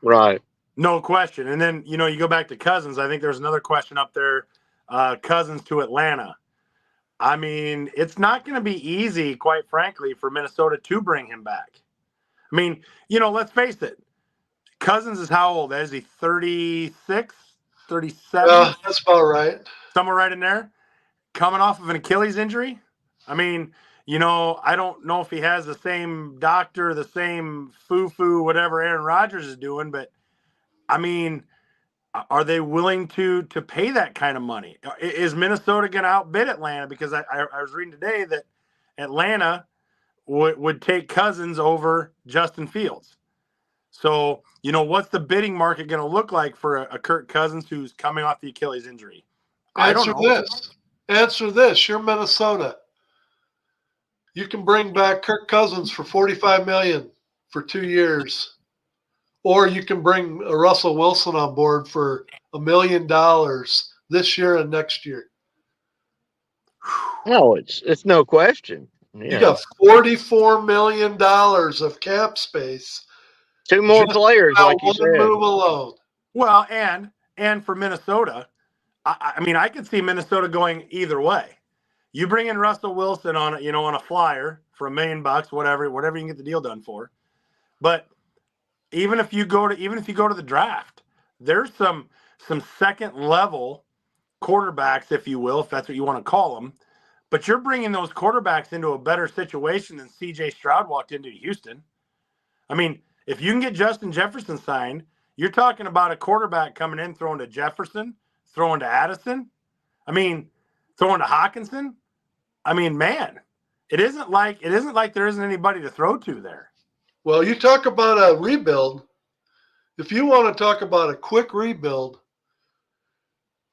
right. No question. And then, you go back to Cousins. I think there's another question up there. Cousins to Atlanta. It's not going to be easy, quite frankly, for Minnesota to bring him back. Let's face it. Cousins is how old? Is he 36, 37? Yeah, that's about right. Somewhere right in there. Coming off of an Achilles injury. I don't know if he has the same doctor, the same foo-foo, whatever Aaron Rodgers is doing, but are they willing to pay that kind of money? Is Minnesota going to outbid Atlanta? Because I was reading today that Atlanta would take Cousins over Justin Fields. So, what's the bidding market going to look like for a Kirk Cousins who's coming off the Achilles injury? I don't know. Answer this. You're Minnesota. You can bring back Kirk Cousins for $45 million for 2 years. Or you can bring Russell Wilson on board for $1 million this year and next year. No, it's no question. You got $44 million of cap space. 2 more players, like you said. Move alone. Well, and for Minnesota, I could see Minnesota going either way. You bring in Russell Wilson on a flyer for $1 million, whatever you can get the deal done for. But even if you go to the draft, there's some second level quarterbacks, if you will, if that's what you want to call them. But you're bringing those quarterbacks into a better situation than C.J. Stroud walked into Houston. I mean, if you can get Justin Jefferson signed, you're talking about a quarterback coming in, throwing to Jefferson, throwing to Addison. I mean, throwing to Hawkinson. I mean, man, it isn't like there isn't anybody to throw to there. Well, you talk about a rebuild. If you want to talk about a quick rebuild,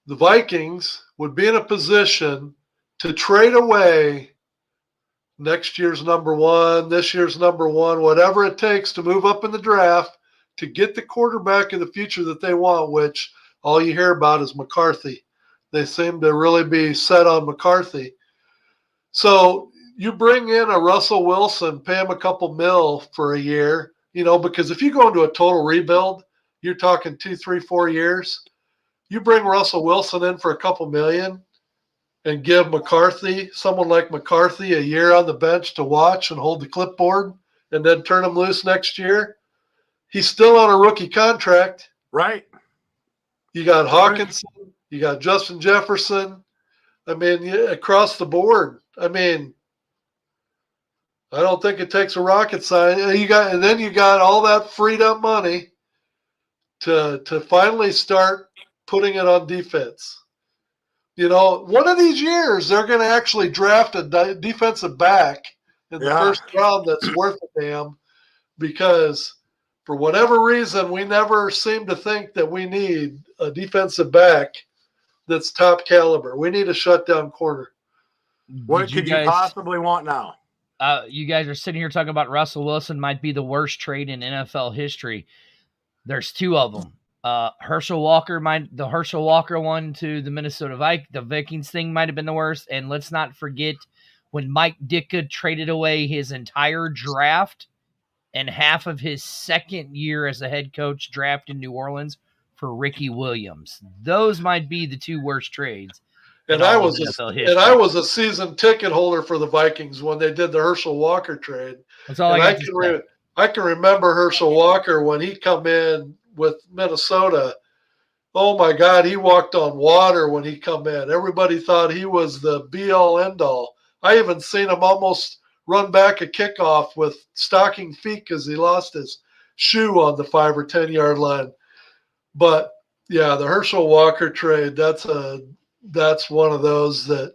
the Vikings would be in a position to trade away next year's number one, this year's number one, whatever it takes to move up in the draft to get the quarterback of the future that they want, which all you hear about is McCarthy. They seem to really be set on McCarthy. So you bring in a Russell Wilson, pay him a couple mil for a year, because if you go into a total rebuild, you're talking 2, 3, 4 years. You bring Russell Wilson in for a couple million and give someone like McCarthy, a year on the bench to watch and hold the clipboard and then turn him loose next year. He's still on a rookie contract. Right. You got Hawkinson. You got Justin Jefferson. I mean, across the board. I mean, I don't think it takes a rocket science. And then you got all that freed up money to finally start putting it on defense. One of these years they're going to actually draft a defensive back in the first round that's worth a damn, because for whatever reason we never seem to think that we need a defensive back that's top caliber. We need a shutdown corner. What could you possibly want now? You guys are sitting here talking about Russell Wilson might be the worst trade in NFL history. There's 2 of them. Herschel Walker, the Herschel Walker one to the the Vikings thing might have been the worst. And let's not forget when Mike Ditka traded away his entire draft and half of his second year as a head coach draft in New Orleans for Ricky Williams. Those might be the 2 worst trades. And I was a season ticket holder for the Vikings when they did the Herschel Walker trade. That's all I can remember Herschel Walker when he come in with Minnesota. Oh my God, he walked on water when he come in. Everybody thought he was the be-all, end-all. I even seen him almost run back a kickoff with stocking feet because he lost his shoe on the 5 or 10 yard line. But yeah, the Herschel Walker trade, that's one of those that,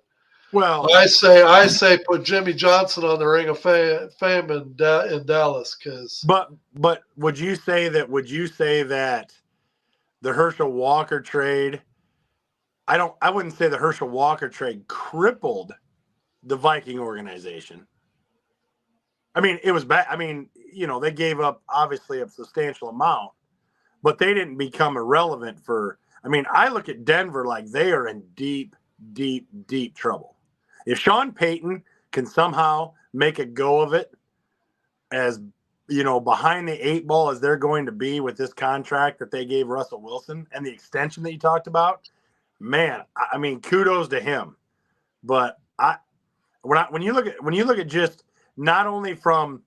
well, I say put Jimmy Johnson on the Ring of Fame in Dallas, because. But would you say that the Herschel Walker trade? I wouldn't say the Herschel Walker trade crippled the Viking organization. I mean, it was bad. I mean, they gave up obviously a substantial amount, but they didn't become irrelevant for. I mean, I look at Denver like they are in deep, deep, deep trouble. If Sean Payton can somehow make a go of it, as behind the 8 ball as they're going to be with this contract that they gave Russell Wilson and the extension that you talked about, man, I mean, kudos to him. But when you look at just not only from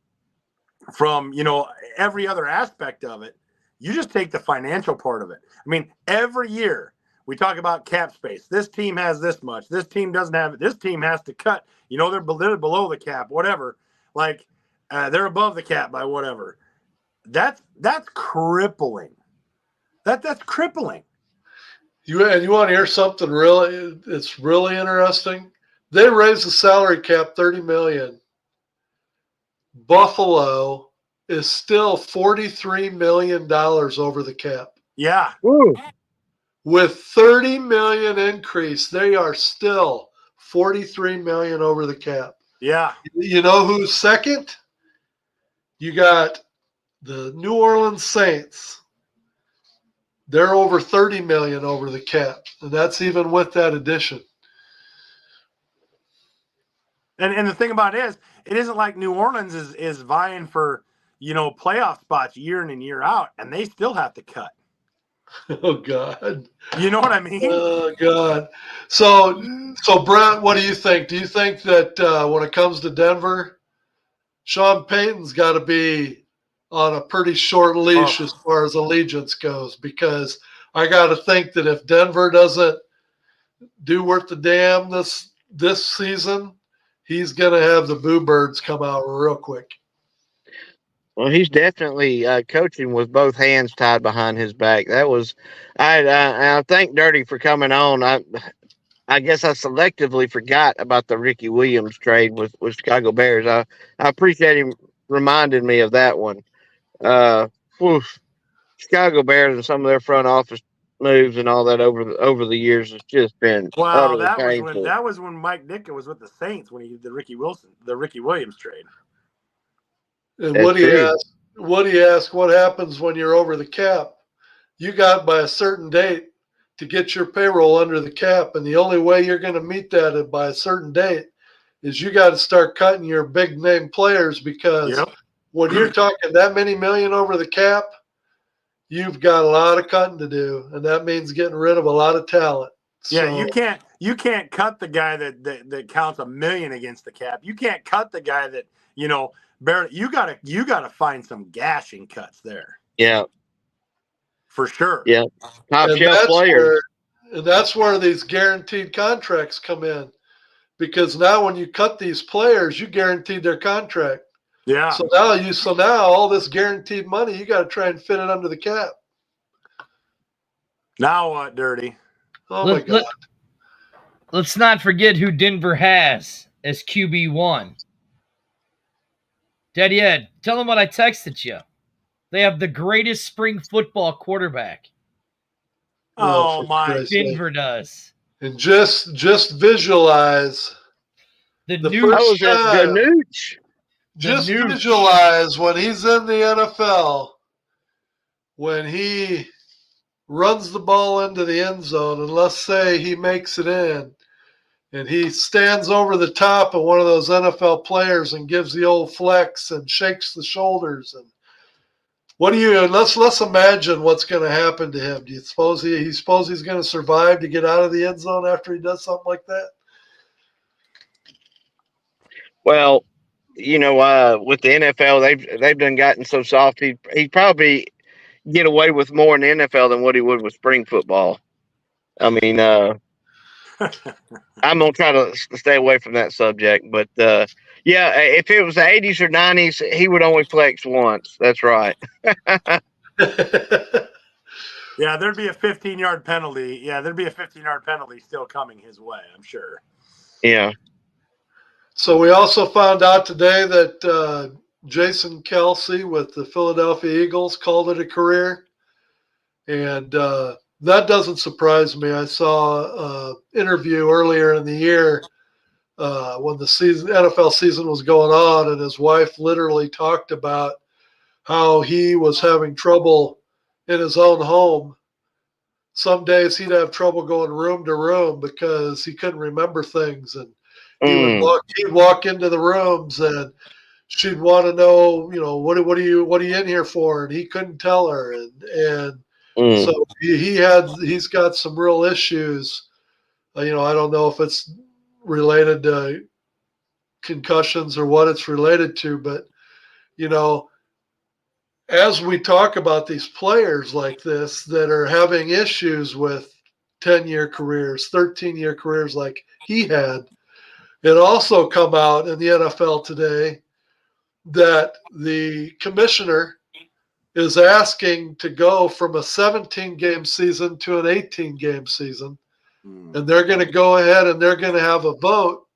every other aspect of it, you just take the financial part of it. I mean, every year we talk about cap space. This team has this much. This team doesn't have it. This team has to cut. They're below the cap, whatever. Like they're above the cap by whatever. That's crippling. That's crippling. You want to hear something it's really interesting? They raised the salary cap $30 million. Buffalo is still $43 million over the cap. Yeah. Woo. With 30 million increase, they are still 43 million over the cap. Yeah. You know who's second? You got the New Orleans Saints. They're over 30 million over the cap, and that's even with that addition. And the thing about it isn't like New Orleans is vying for, playoff spots year in and year out, and they still have to cut. Oh God. You know what I mean? Oh God. So Brent, what do you think? Do you think that when it comes to Denver, Sean Payton's got to be on a pretty short leash as far as allegiance goes? Because I got to think that if Denver doesn't do worth the damn this season, he's going to have the boo birds come out real quick. Well, he's definitely coaching with both hands tied behind his back. That was, I thank Dirty for coming on. I guess I selectively forgot about the Ricky Williams trade with Chicago Bears. I appreciate him reminding me of that one. Chicago Bears and some of their front office moves and all that over the years has just been utterly painful. That was when Mike Ditka was with the Saints when he did the Ricky Williams trade. And what he asked, what happens when you're over the cap? You got by a certain date to get your payroll under the cap, and the only way you're going to meet that by a certain date is you got to start cutting your big name players, because when you're talking that many million over the cap, you've got a lot of cutting to do, and that means getting rid of a lot of talent. Yeah, you can't cut the guy that counts $1 million against the cap. You can't cut the guy that barely. You gotta find some gashing cuts there. Yeah, for sure. Yeah, top shelf players. And that's where these guaranteed contracts come in, because now when you cut these players, you guaranteed their contract. Yeah. So now all this guaranteed money, you got to try and fit it under the cap. Now what, Dirty? Oh my God. Let's not forget who Denver has as QB1. Daddy Ed, tell them what I texted you. They have the greatest spring football quarterback. Oh my! Denver does. And just visualize the first time. Nooch. Just visualize when he's in the NFL, when he runs the ball into the end zone, and let's say he makes it in, and he stands over the top of one of those NFL players and gives the old flex and shakes the shoulders. And let's imagine what's going to happen to him. Do you suppose he's going to survive to get out of the end zone after he does something like that? Well, with the NFL, they've done gotten so soft. He'd probably get away with more in the NFL than what he would with spring football. I mean, I'm gonna try to stay away from that subject, but yeah, if it was the 80s or 90s, he would only flex once. That's right. Yeah, there'd be a 15-yard penalty. Yeah, there'd be a 15-yard penalty still coming his way, I'm sure. Yeah. So we also found out today that Jason Kelce with the Philadelphia Eagles called it a career. And that doesn't surprise me. I saw an interview earlier in the year when the NFL season was going on, and his wife literally talked about how he was having trouble in his own home. Some days he'd have trouble going room to room because he couldn't remember things, and he'd walk into the rooms and she'd want to know, what are you in here for? And he couldn't tell her. And so he's got some real issues. I don't know if it's related to concussions or what it's related to, but as we talk about these players like this that are having issues with 10-year careers, 13-year careers like he had, it also come out in the NFL today that the commissioner is asking to go from a 17-game season to an 18-game season. And they're going to go ahead and they're going to have a vote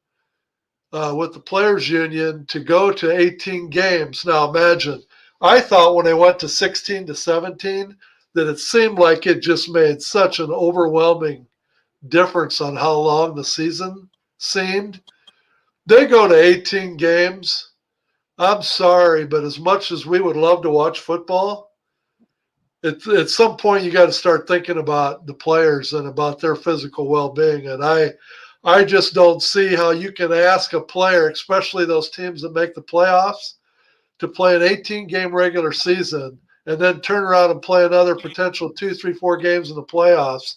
with the players union to go to 18 games. Now imagine, I thought when they went to 16 to 17 that it seemed like it just made such an overwhelming difference on how long the season seemed. They go to 18 games. I'm sorry, but as much as we would love to watch football, at some point you got to start thinking about the players and about their physical well-being. And I just don't see how you can ask a player, especially those teams that make the playoffs, to play an 18-game regular season and then turn around and play another potential 2, 3, 4 games in the playoffs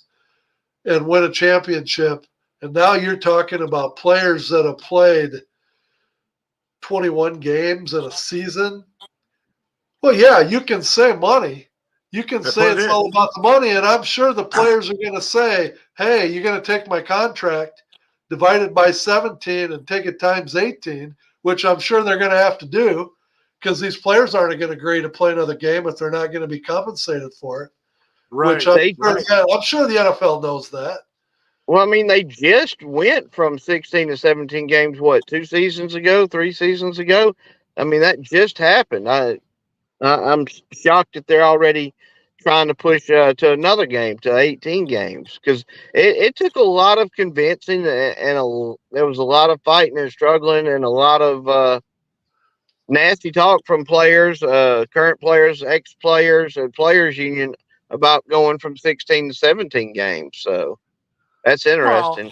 and win a championship. And now you're talking about players that have played 21 games in a season. Well, yeah, you can say money. You can That's say what it it's is. all about the money, and I'm sure the players are going to say, hey, you're going to take my contract, divide it by 17 and take it times 18, which I'm sure they're going to have to do because these players aren't going to agree to play another game if they're not going to be compensated for it. Right. Which I'm They- sure, yeah, I'm sure the NFL knows that. Well, I mean, they just went from 16 to 17 games, what, 2 seasons ago, 3 seasons ago? I mean, that just happened. I'm shocked that they're already trying to push to another game, to 18 games, because it took a lot of convincing, and there was a lot of fighting and struggling, and a lot of nasty talk from players, current players, ex-players, and players union about going from 16 to 17 games. So that's Well, interesting.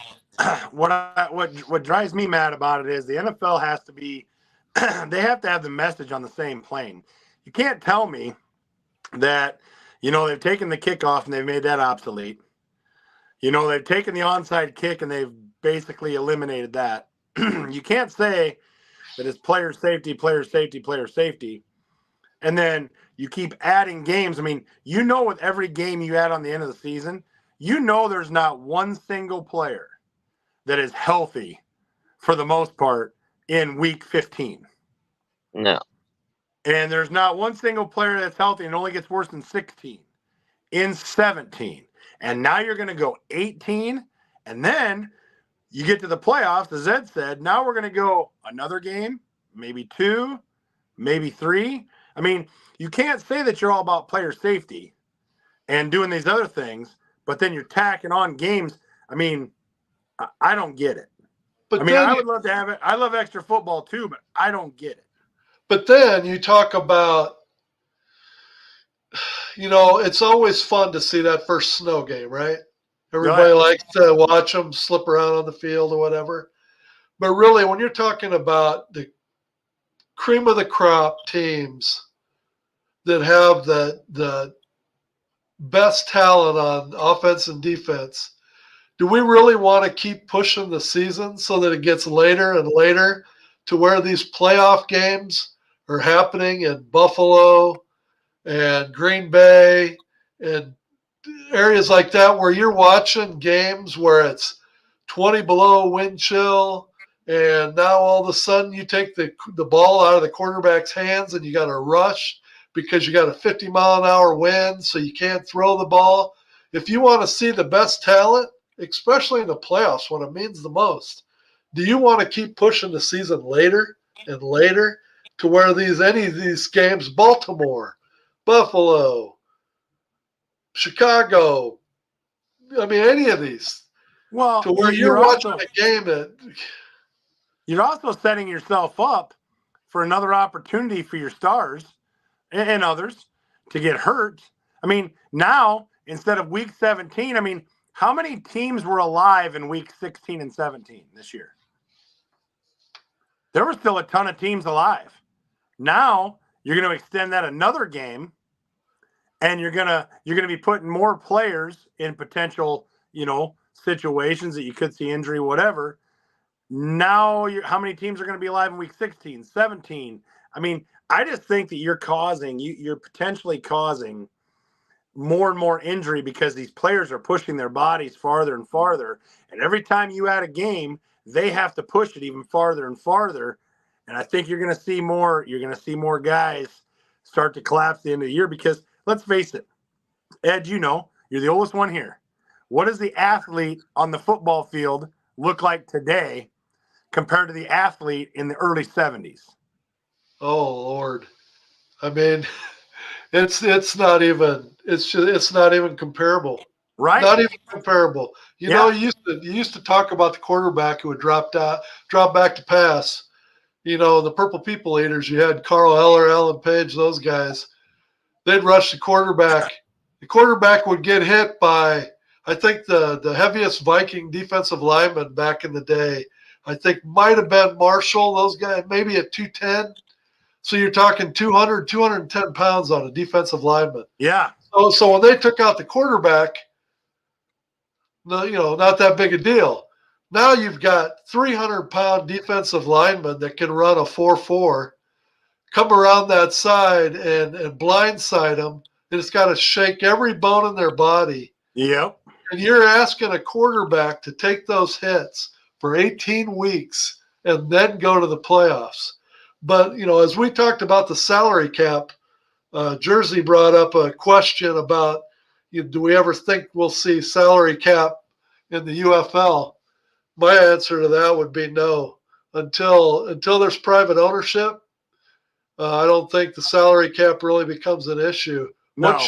what drives me mad about it is the NFL has to be they have to have the message on the same plane. You can't tell me that they've taken the kickoff and they've made that obsolete. They've taken the onside kick and they've basically eliminated that. You can't say that it's player safety, player safety, player safety, and then you keep adding games. I mean, with every game you add on the end of the season, there's not one single player that is healthy for the most part in week 15. No. And there's not one single player that's healthy and it only gets worse in 16, in 17. And now you're going to go 18. And then you get to the playoffs, as Ed said, now we're going to go another game, maybe 2, maybe 3. I mean, you can't say that you're all about player safety and doing these other things, but then you're tacking on games. I mean, I don't get it. But I mean, then I would love to have it. I love extra football too, but I don't get it. But then you talk about, it's always fun to see that first snow game, right? Everybody likes to watch them slip around on the field or whatever. But really, when you're talking about the cream of the crop teams that have the best talent on offense and defense, do we really want to keep pushing the season so that it gets later and later to where these playoff games are happening in Buffalo and Green Bay and areas like that where you're watching games where it's 20 below wind chill, and now all of a sudden you take the ball out of the quarterback's hands and you got to rush because you got a 50-mile-an-hour wind, so you can't throw the ball. If you want to see the best talent, especially in the playoffs when it means the most, do you want to keep pushing the season later and later to where any of these games, Baltimore, Buffalo, Chicago, I mean, any of these, Well, to where you're watching a game that you're also setting yourself up for another opportunity for your stars and others to get hurt. I mean, now instead of week 17, I mean, how many teams were alive in week 16 and 17 this year? There were still a ton of teams alive. Now you're going to extend that another game, and you're gonna be putting more players in potential, situations that you could see injury, whatever. Now, how many teams are going to be alive in week 16, 17? I mean, I just think that you're potentially causing more and more injury because these players are pushing their bodies farther and farther. And every time you add a game, they have to push it even farther and farther. And I think you're going to see more guys start to collapse at the end of the year because let's face it, Ed, you're the oldest one here. What does the athlete on the football field look like today compared to the athlete in the early 70s? Oh, Lord. I mean, it's not even it's not even comparable. Right? Not even comparable. You Yeah. know, you used to talk about the quarterback who would drop back to pass. You know, the Purple People Eaters. You had Carl Eller, Alan Page, those guys. They'd rush the quarterback. The quarterback would get hit by, I think the heaviest Viking defensive lineman back in the day, I think might have been Marshall. Those guys maybe at 210. So you're talking 200, 210 pounds on a defensive lineman. Yeah. So when they took out the quarterback, no, you know, not that big a deal. Now you've got 300-pound defensive linemen that can run a 4.4, come around that side and blindside them, and it's got to shake every bone in their body. Yep. And you're asking a quarterback to take those hits for 18 weeks and then go to the playoffs. But, you know, as we talked about the salary cap, Jersey brought up a question about, do we ever think we'll see salary cap in the UFL? My answer to that would be no. Until there's private ownership, I don't think the salary cap really becomes an issue. No.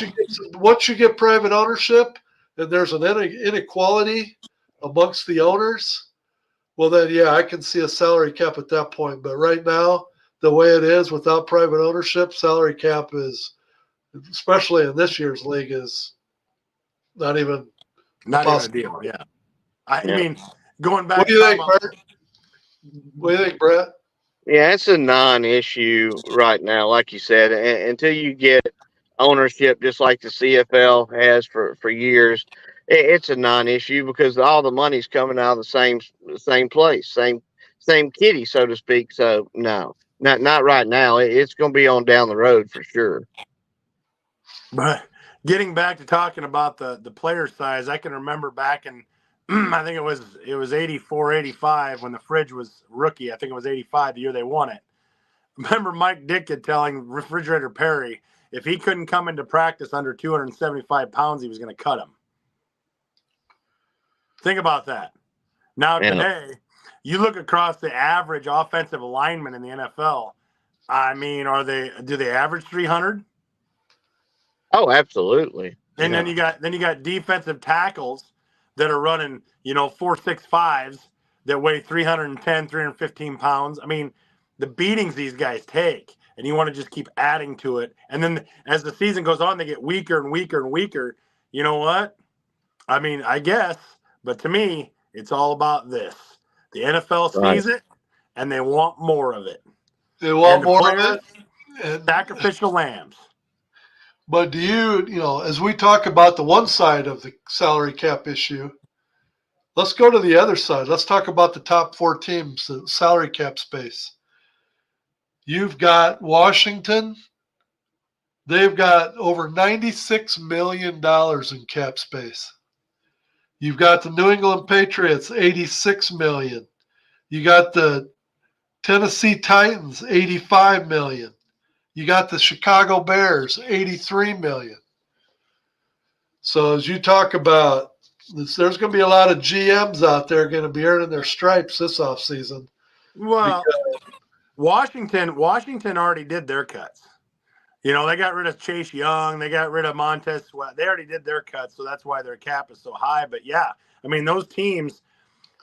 Once you get private ownership and there's an inequality amongst the owners, well then, yeah, I can see a salary cap at that point. But right now, the way it is without private ownership, salary cap is, especially in this year's league, is not even a deal. Yeah. I mean, going back. What do you think, Bert? What do you think, Brett? Yeah, it's a non-issue right now, like you said, until you get ownership, just like the CFL has for years. It's a non-issue because all the money's coming out of the same place, same kitty, so to speak. So no, not right now. It's going to be on down the road for sure. But getting back to talking about the player size, I can remember back in I think it was 84, 85 when the Fridge was rookie. I think it was 85 the year they won it. Remember Mike Ditka telling Refrigerator Perry if he couldn't come into practice under 275 pounds, he was going to cut him. Think about that. Now today, you look across the average offensive lineman in the NFL. I mean, do they average 300? Oh, absolutely. And then you got defensive tackles that are running, 4.65s that weigh 310, 315 pounds. I mean, the beatings these guys take, and you want to just keep adding to it. And then as the season goes on, they get weaker and weaker and weaker. You know what? I mean, I guess, but to me, it's all about this. The NFL sees it, and they want more of it. They want more of it. And sacrificial lambs. But do you, as we talk about the one side of the salary cap issue, let's go to the other side. Let's talk about the top 4 teams, the salary cap space. You've got Washington. They've got over $96 million in cap space. You've got the New England Patriots, $86 million. You got the Tennessee Titans, $85 million. You got the Chicago Bears, $83 million. So as you talk about this, there's going to be a lot of GMs out there going to be earning their stripes this offseason. Well, Washington already did their cuts. They got rid of Chase Young. They got rid of Montez Sweat. They already did their cuts, so that's why their cap is so high. But, yeah, I mean, those teams,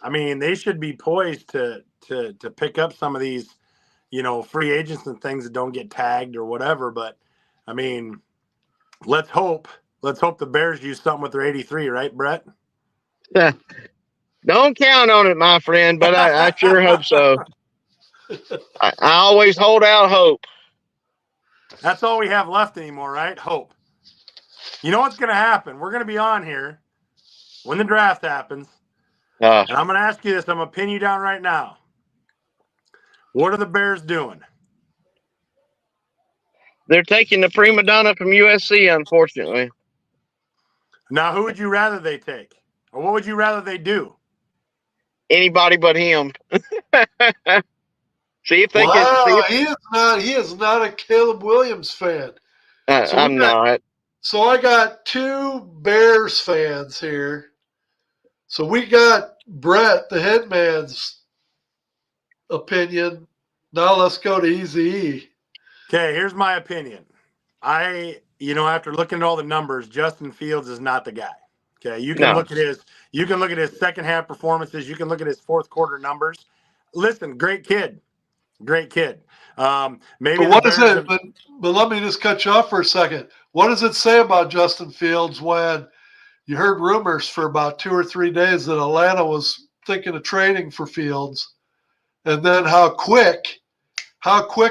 they should be poised to pick up some of these, free agents and things that don't get tagged or whatever. But, let's hope the Bears use something with their 83, right, Brett? Don't count on it, my friend, but I sure hope so. I always hold out hope. That's all we have left anymore, right? Hope. You know what's going to happen? We're going to be on here when the draft happens. And I'm going to ask you this. I'm going to pin you down right now. What are the Bears doing? They're taking the prima donna from USC, unfortunately. Now, who would you rather they take? Or what would you rather they do? Anybody but him. See if they can. He is not a Caleb Williams fan. I'm not. So I got 2 Bears fans here. So we got Brett, the headman's opinion. Now let's go to Easy E. Okay, here's my opinion. After looking at all the numbers, Justin Fields is not the guy. Okay, you can No. look at his second half performances. You can look at his fourth quarter numbers. Listen, great kid. Maybe But the what is Bears it? But let me just cut you off for a second. What does it say about Justin Fields when you heard rumors for about 2 or 3 days that Atlanta was thinking of trading for Fields, and then how quick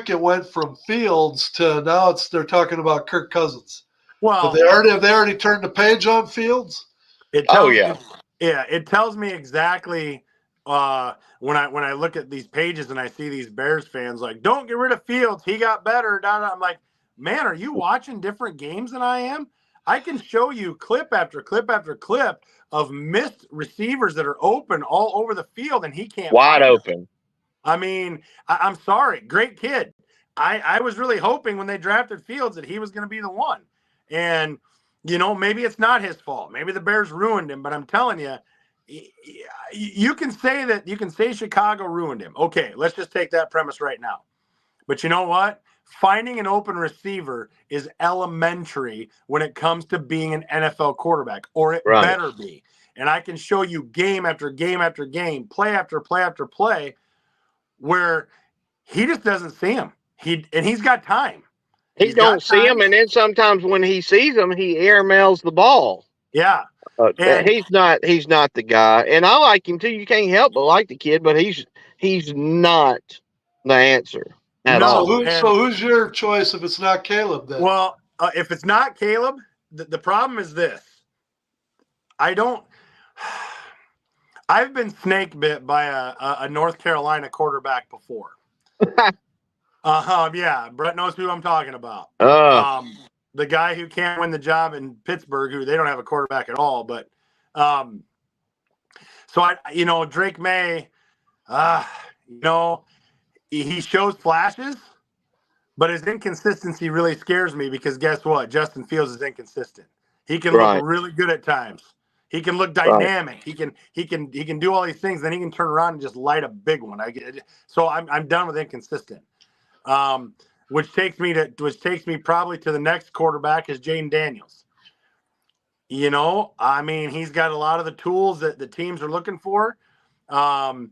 it went from Fields to now they're talking about Kirk Cousins. well, Have they already turned the page on Fields? it Oh, tells yeah. me, it tells me exactly when I look at these pages and I see these Bears fans like, don't get rid of Fields, he got better. I'm like, man, are you watching different games than I am? I can show you clip after clip after clip of missed receivers that are open all over the field, and he can't Wide find them. open. I mean, I'm sorry, great kid. I was really hoping when they drafted Fields that he was going to be the one. And, maybe it's not his fault. Maybe the Bears ruined him, but I'm telling you, you can say Chicago ruined him. Okay, let's just take that premise right now. But you know what? Finding an open receiver is elementary when it comes to being an NFL quarterback, or it Right. better be. And I can show you game after game after game, play after play after play, where he just doesn't see him. He's got time. He He's got don't see him, time. and then sometimes when he sees him, he airmails the ball. Yeah. And- he's not the guy, and I like him too. You can't help but like the kid, but he's not the answer at No. all. So who's your choice if it's not Caleb then? Well, if it's not Caleb, the problem is this. I've been snake bit by a North Carolina quarterback before. Yeah, Brett knows who I'm talking about. The guy who can't win the job in Pittsburgh, who they don't have a quarterback at all. But Drake May, he shows flashes, but his inconsistency really scares me because guess what? Justin Fields is inconsistent. He can Right. look really good at times. He can look dynamic. Right. He can do all these things. Then he can turn around and just light a big one. So I'm done with inconsistent. Which takes me probably to the next quarterback is Jaden Daniels. He's got a lot of the tools that the teams are looking for. I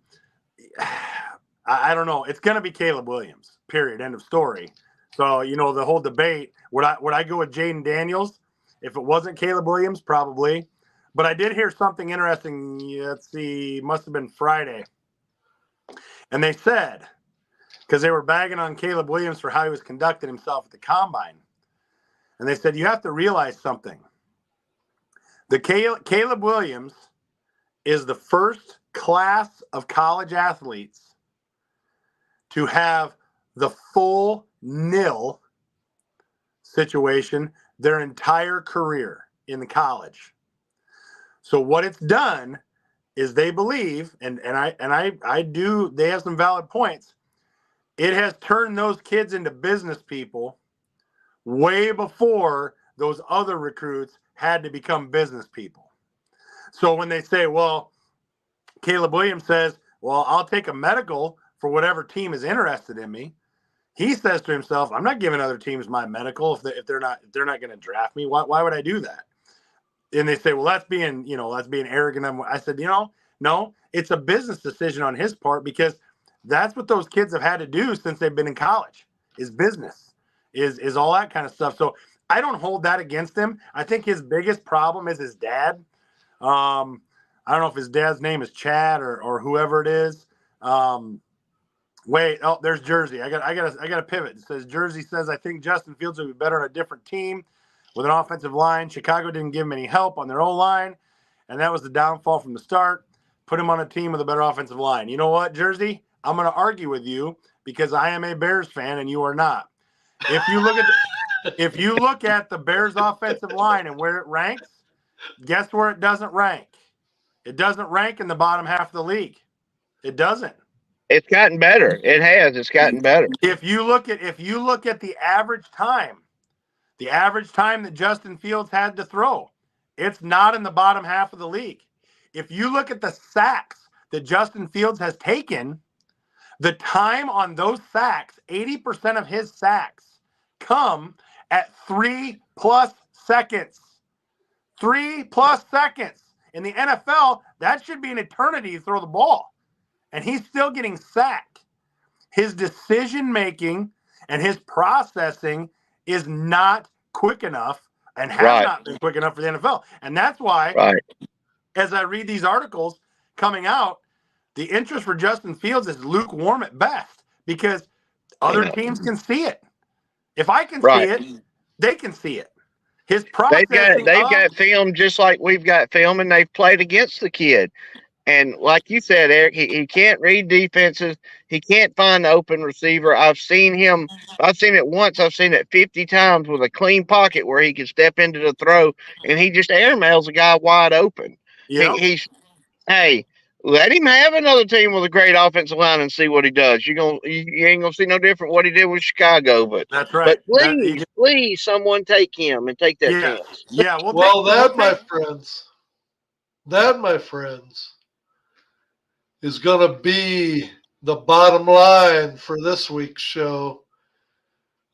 don't know. It's going to be Caleb Williams, period. End of story. So, the whole debate, would I go with Jaden Daniels? If it wasn't Caleb Williams, probably. But I did hear something interesting. Let's see, must have been Friday. And they said, because they were bagging on Caleb Williams for how he was conducting himself at the combine. And they said, you have to realize something. Caleb Williams is the first class of college athletes to have the full nil situation their entire career in the college. So what it's done is they believe, and I do, they have some valid points. It has turned those kids into business people way before those other recruits had to become business people. So when they say, well, Caleb Williams says, well, I'll take a medical for whatever team is interested in me. He says to himself, I'm not giving other teams my medical if they're not going to draft me. Why would I do that? And they say, well, that's being arrogant. I said, no, it's a business decision on his part because that's what those kids have had to do since they've been in college is business, is all that kind of stuff. So I don't hold that against him. I think his biggest problem is his dad. I don't know if his dad's name is Chad or whoever it is. Wait, there's Jersey. I got to pivot. It says Jersey says, I think Justin Fields would be better on a different team with an offensive line. Chicago didn't give him any help on their own line, and that was the downfall from the start. Put him on a team with a better offensive line. You know what, Jersey? I'm going to argue with you because I am a Bears fan and you are not. If you look at the Bears offensive line and where it ranks, guess where it doesn't rank? It doesn't rank in the bottom half of the league. It doesn't. It's gotten better. It has. It's gotten better. If you look at the average time that Justin Fields had to throw, it's not in the bottom half of the league. If you look at the sacks that Justin Fields has taken, the time on those sacks, 80% of his sacks come at 3+ seconds. 3+ seconds. In the NFL, that should be an eternity to throw the ball. And he's still getting sacked. His decision-making and his processing is not quick enough and has not been quick enough for the NFL. And that's why, as I read these articles coming out, the interest for Justin Fields is lukewarm at best because other teams can see it. If I can see it, they can see it. His processing. They've got film just like we've got film, and they've played against the kid. And like you said, Eric, he can't read defenses. He can't find the open receiver. I've seen him. I've seen it once. I've seen it 50 times with a clean pocket where he can step into the throw, and he just airmails a guy wide open. Yep. Hey, let him have another team with a great offensive line and see what he does. You ain't gonna see no different what he did with Chicago. But that's right. But please, someone take him and take that chance. Yeah. My friends, is going to be the bottom line for this week's show.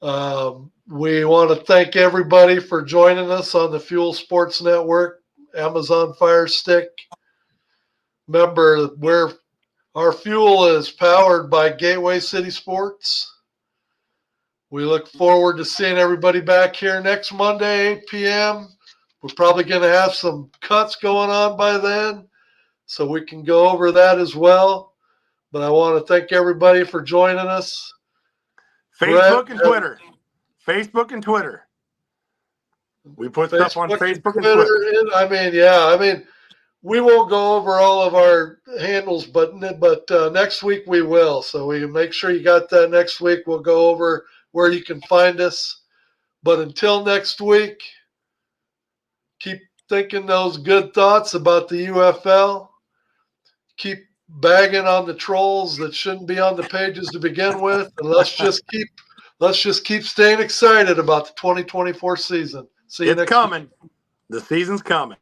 We want to thank everybody for joining us on the Fuel Sports Network, Amazon Fire Stick. Remember, our fuel is powered by Gateway City Sports. We look forward to seeing everybody back here next Monday, 8 p.m. We're probably going to have some cuts going on by then, so we can go over that as well. But I want to thank everybody for joining us. Facebook and Twitter. Facebook and Twitter. We put stuff on Facebook and Twitter. We won't go over all of our handles, but next week we will. So we make sure you got that next week. We'll go over where you can find us. But until next week, keep thinking those good thoughts about the UFL. Keep bagging on the trolls that shouldn't be on the pages to begin with, and let's just keep staying excited about the 2024 season. See you next week. The season's coming.